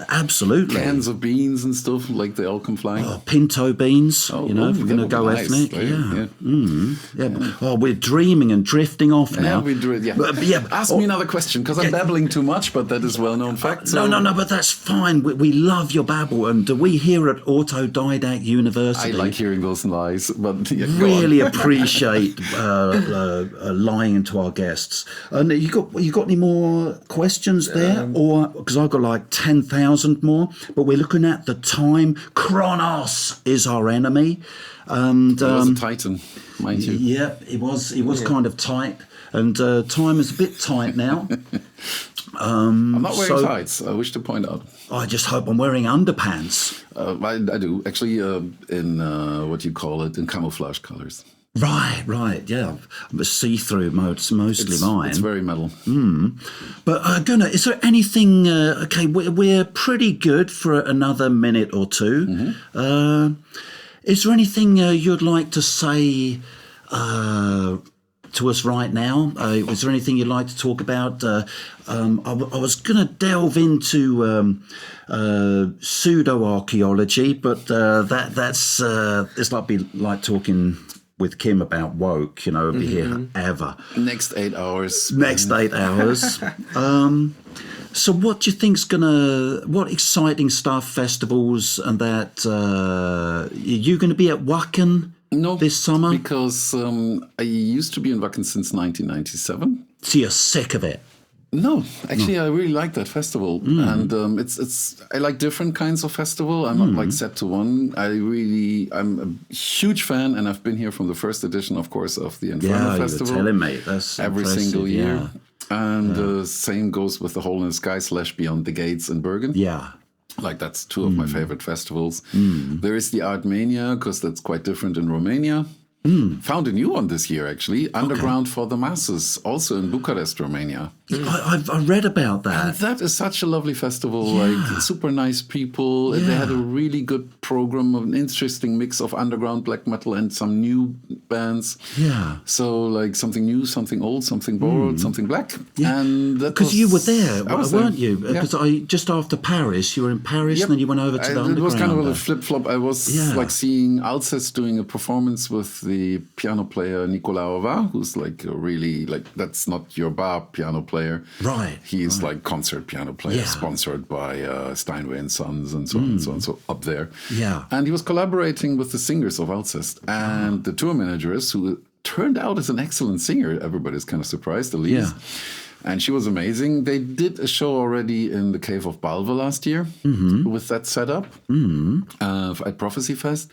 Absolutely. Cans of beans and stuff, like they all come flying. Pinto beans, if we're that going to would go be nice, ethnic. right? Yeah. Oh, we're dreaming and drifting off now. Yeah, we do it. Yeah. But, Ask me another question, because I'm babbling too much, but that is well-known fact. So No, but that's fine. We love your babble, and we here at Autodidact University I like hearing those lies, but yeah, go really on. appreciate lying into our guests. And you got any more questions there, or because I've got like 10,000 more? But we're looking at the time. Kronos is our enemy, and It was a titan, mind you. yeah, it was kind of tight, and time is a bit tight now. I'm not wearing tights, I wish to point out. I just hope I'm wearing underpants. I do, actually, in what you call it, in camouflage colors. Right, yeah. See-through mode's mostly mine. It's very metal. But Gunnar, is there anything? Okay, we're pretty good for another minute or two. Is there anything you'd like to say to us right now. Was there anything you'd like to talk about? I was going to delve into pseudo-archaeology, but that's it's like talking with Kim about woke, we'll be here ever. Next 8 hours. Next 8 hours. So what do you think's what exciting stuff, festivals and that, are you going to be at Wacken this summer? Because I used to be in Wacken since 1997. So you're sick of it? No, actually, I really like that festival, and I like different kinds of festival. I'm not like set to one. I'm a huge fan, and I've been here from the first edition, of course, of the Inferno Festival. You were telling me that's every impressive, single year, and same goes with the Hole in the Sky / Beyond the Gates in Bergen. Yeah. Like that's two of my favorite festivals. There is the Art Mania, because that's quite different in Romania. Found a new one this year, actually. Underground for the Masses, also in Bucharest, Romania. I read about that. And that is such a lovely festival, like super nice people. They had a really good program, an interesting mix of underground black metal and some new bands. Yeah. So like something new, something old, something borrowed, something black. Yeah. And because you were there, weren't you? Yeah. Because just after Paris, you were in Paris, and then you went over to the underground. It was kind of a flip-flop. I was like seeing Alcest doing a performance with the piano player Nicolas Ova, who's like a really, like, that's not your bar piano player. Right. He's like concert piano player, sponsored by Steinway and Sons and so on and so on, so up there. Yeah. And he was collaborating with the singers of Alcest and the tour managers, who turned out as an excellent singer. Everybody's kind of surprised, at least. Yeah. And she was amazing. They did a show already in the Cave of Balve last year with that setup at Prophecy Fest.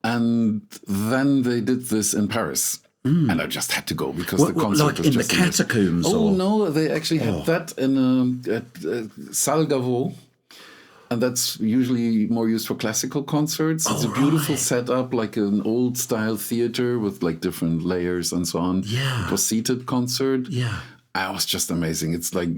And then they did this in Paris. And I just had to go because the concert like was in just the catacombs? Oh, no, they actually had that in at Salle Gaveau. And that's usually more used for classical concerts. It's a beautiful setup, like an old-style theater with like different layers and so on. Yeah. It was seated concert. Yeah. It was just amazing. It's like,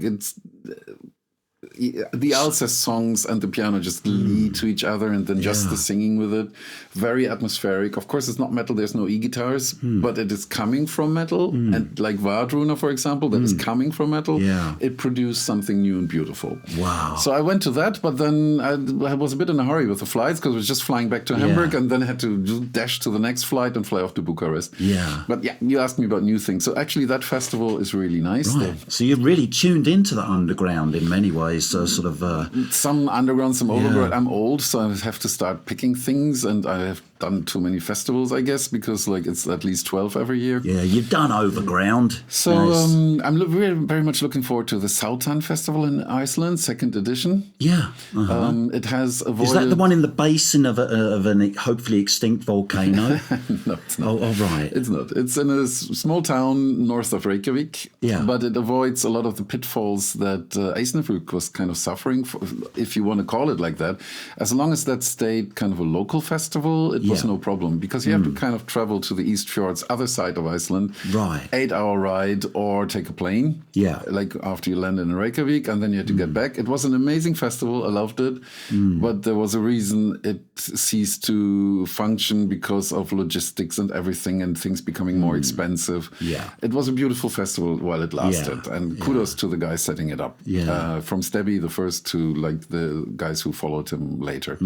the Alcest songs and the piano just lead to each other, and then just the singing with it. Very atmospheric. Of course, it's not metal. There's no e-guitars, but it is coming from metal. And like Vardruna, for example, that is coming from metal. Yeah. It produced something new and beautiful. Wow. So I went to that, but then I was a bit in a hurry with the flights because I was just flying back to Hamburg and then had to dash to the next flight and fly off to Bucharest. Yeah. But you asked me about new things. So actually that festival is really nice. Right. So you're really tuned into the underground in many ways. So sort of some underground, some overground. I'm old, so I have to start picking things, and I have done too many festivals, I guess, because like it's at least 12 every year. Yeah, you've done overground. So I'm very much looking forward to the Sautan Festival in Iceland, 2nd edition. Yeah. It has avoided... Is that the one in the basin of an hopefully extinct volcano? No, it's not. Oh, right. It's not. It's in a small town north of Reykjavik. Yeah. But it avoids a lot of the pitfalls that Eisnerflug was kind of suffering, if you want to call it like that. As long as that stayed kind of a local festival, it was no problem, because you have to kind of travel to the East Fjords, other side of Iceland. Right. 8-hour ride, or take a plane. Yeah. Like after you landed in Reykjavik, and then you had to get back. It was an amazing festival. I loved it. But there was a reason it ceased to function because of logistics and everything, and things becoming more expensive. Yeah. It was a beautiful festival while it lasted. Yeah. And kudos to the guys setting it up. Yeah. From Stebby, the first, to like the guys who followed him later.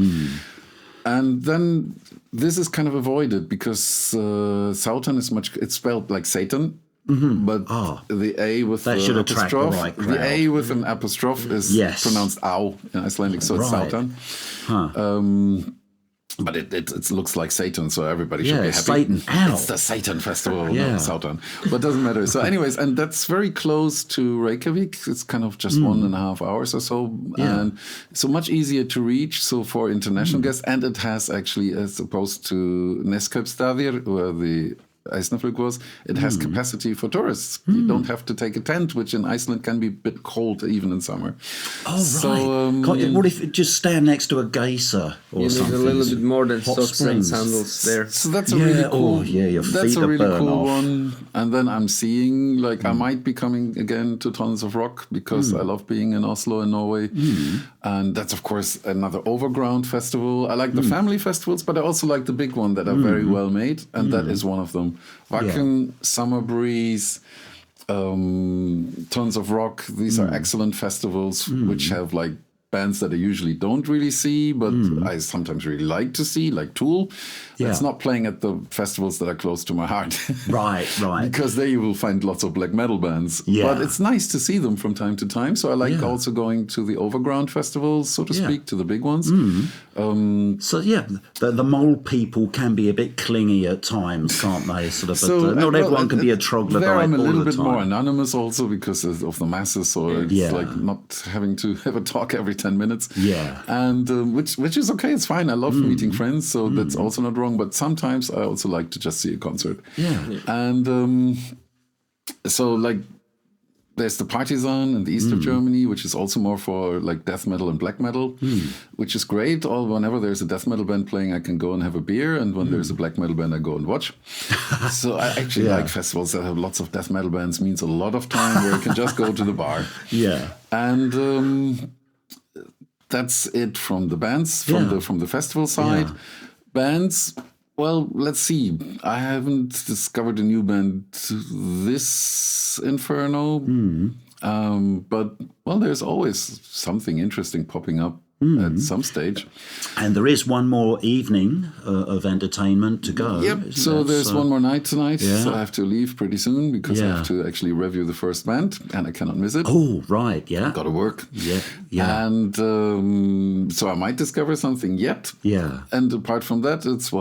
And then this is kind of avoided because Sautan is it's spelled like Satan, but the A with that the apostrophe, the A with an apostrophe is pronounced "ow" in Icelandic, so it's Sautan. But it looks like Satan, so everybody should be happy. Satan. Ow. It's the Satan Festival, no, Sautan. But it doesn't matter. So anyways, and that's very close to Reykjavik. It's kind of just 1.5 hours or so. And so much easier to reach, so for international guests. And it has actually, as opposed to Neskjöpstaðir, where the Eisnerflug was, it has capacity for tourists. You don't have to take a tent, which in Iceland can be a bit cold even in summer. Oh, right. What if you just stand next to a geyser or something? You need a little bit more than socks and sandals there. So that's a really cool. Your feet that's a really cool off. one. And then I'm seeing, like, I might be coming again to Tons of Rock because I love being in Oslo in Norway. And that's, of course, another overground festival. I like the family festivals, but I also like the big one that are very well made, and that is one of them. Wacken, Summer Breeze, Tons of Rock. These are excellent festivals which have like bands that I usually don't really see, but I sometimes really like to see, like Tool. It's not playing at the festivals that are close to my heart. Right. Because there you will find lots of black metal bands. Yeah. But it's nice to see them from time to time. So I like also going to the overground festivals, so to speak, to the big ones. So the mole people can be a bit clingy at times, can't they? Sort of, but not everyone can be a troglodyte there I'm a all little the bit time. more anonymous also because of the masses, or it's like not having to have a talk every 10 minutes. Yeah. And which is okay, it's fine. I love meeting friends, so that's also not wrong. But sometimes I also like to just see a concert. Yeah. And so like there's the Partisan in the east of Germany, which is also more for like death metal and black metal, which is great. Whenever there's a death metal band playing, I can go and have a beer, and when there's a black metal band, I go and watch. So I actually like festivals that have lots of death metal bands. Means a lot of time where I can just go to the bar. Yeah. And that's it from the bands, from the festival side. Yeah. Bands, well, let's see. I haven't discovered a new band this Inferno. But, well, there's always something interesting popping up at some stage. And there is one more evening of entertainment to go. Yep, so there's one more night tonight. Yeah. So I have to leave pretty soon because I have to actually review the first band, and I cannot miss it. Oh, right, yeah. Got to work. Yeah. And so I might discover something yet. Yeah. And apart from that, it's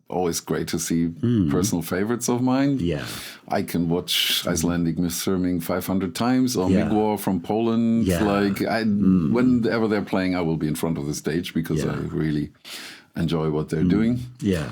always great to see personal favorites of mine. Yeah. I can watch Icelandic Mythserming 500 times, or Yeah. Migwar from Poland. Yeah. Like whenever they're playing, I will be in front of the stage because I really enjoy what they're doing. Yeah.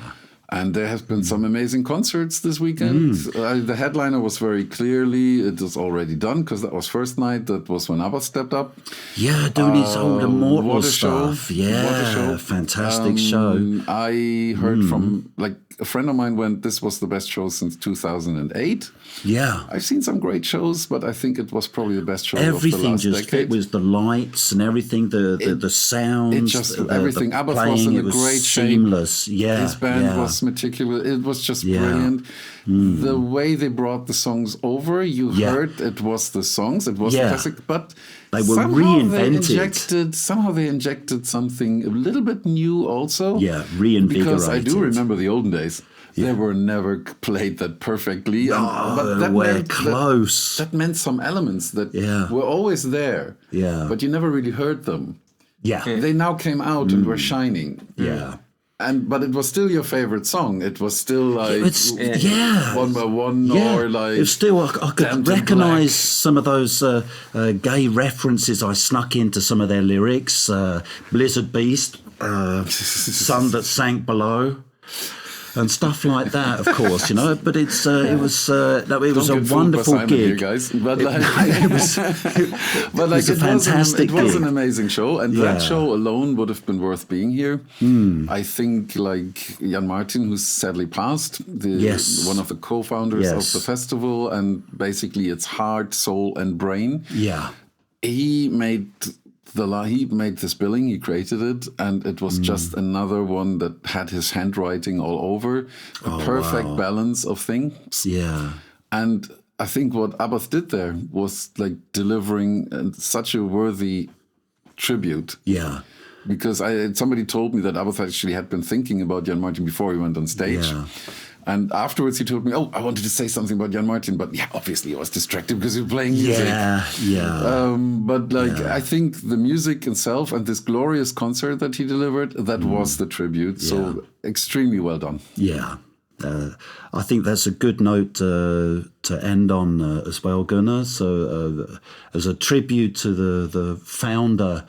And there have been some amazing concerts this weekend. The headliner was very clearly, it was already done because that was first night. That was when ABBA stepped up. Yeah, doing his old Immortal What a show. stuff. Yeah, What a show. fantastic show. I heard from, like, a friend of mine went, this was the best show since 2008. Yeah. I've seen some great shows, but I think it was probably the best show Everything of the last just decade. fit with the lights and everything, the sounds. It just, everything. The ABBA was playing, in it a was great shape. seamless. Yeah. His band was meticulous. It was just Yeah. brilliant. The way they brought the songs over, you heard it was the songs. It was the classic, but they were somehow reinvented. Somehow they injected something a little bit new also. Yeah, reinvigorated. Because I do remember the olden days. They were never played that perfectly. But that meant close. That meant some elements that were always there. Yeah. But you never really heard them. Yeah. They now came out and were shining. Yeah. But it was still your favorite song. It was still like One by One or like. It's still I could recognise some of those gay references I snuck into some of their lyrics. Blizzard Beast, Sun That Sank Below. And stuff like that, of course, you know. But it was a wonderful gig, here, guys. But it was a fantastic gig. It was an gig. amazing show, and that show alone would have been worth being here. I think, like Jan Martin, who's sadly passed, one of the co-founders of the festival, and basically it's heart, soul, and brain. Yeah, he made this billing, he created it, and it was just another one that had his handwriting all over, a perfect balance of things. Yeah. And I think what Abbas did there was like delivering such a worthy tribute. Yeah. Because somebody told me that Abbas actually had been thinking about Jan Martin before he went on stage. Yeah. And afterwards he told me, I wanted to say something about Jan Martin, but obviously I was distracted because he was playing music. Yeah. But I think the music itself and this glorious concert that he delivered, that was the tribute. So extremely well done. Yeah. I think that's a good note to end on as well, Gunnar. So as a tribute to the founder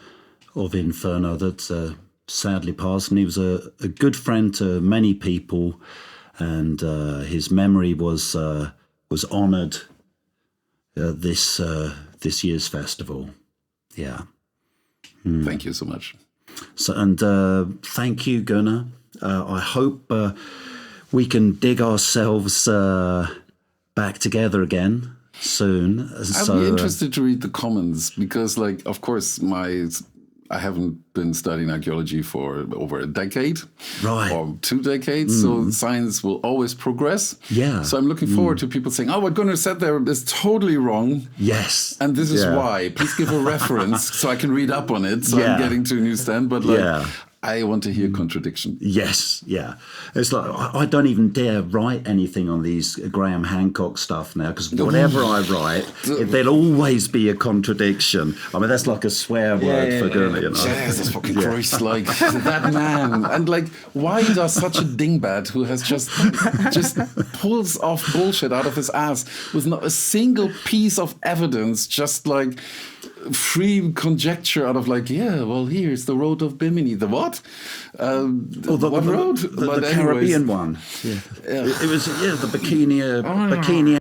of Inferno that sadly passed, and he was a good friend to many people, and his memory was honoured this year's festival. Yeah. Thank you so much. So thank you, Gunnar. I hope we can dig ourselves back together again soon. I'd be interested to read the comments because, like, of course, my I haven't been studying archaeology for over a decade, Right. or 2 decades. So science will always progress. Yeah. So I'm looking forward to people saying, "Oh, what Gunnar said there is totally wrong." Yes. And this is Yeah. why. Please give a reference so I can read up on it. So Yeah. I'm getting to a new stand. But like, Yeah. I want to hear contradiction. Yes, yeah. It's like I don't even dare write anything on these Graham Hancock stuff now, because whatever I write, there'll always be a contradiction. I mean, that's like a swear word for Gunnar, you know. Jesus fucking Christ, like that man. And like, why does such a dingbat who has just pulls off bullshit out of his ass with not a single piece of evidence, just like free conjecture out of like, yeah, well, here's the road of Bimini. The what? What road? The Caribbean one. Yeah. It was, the Bikini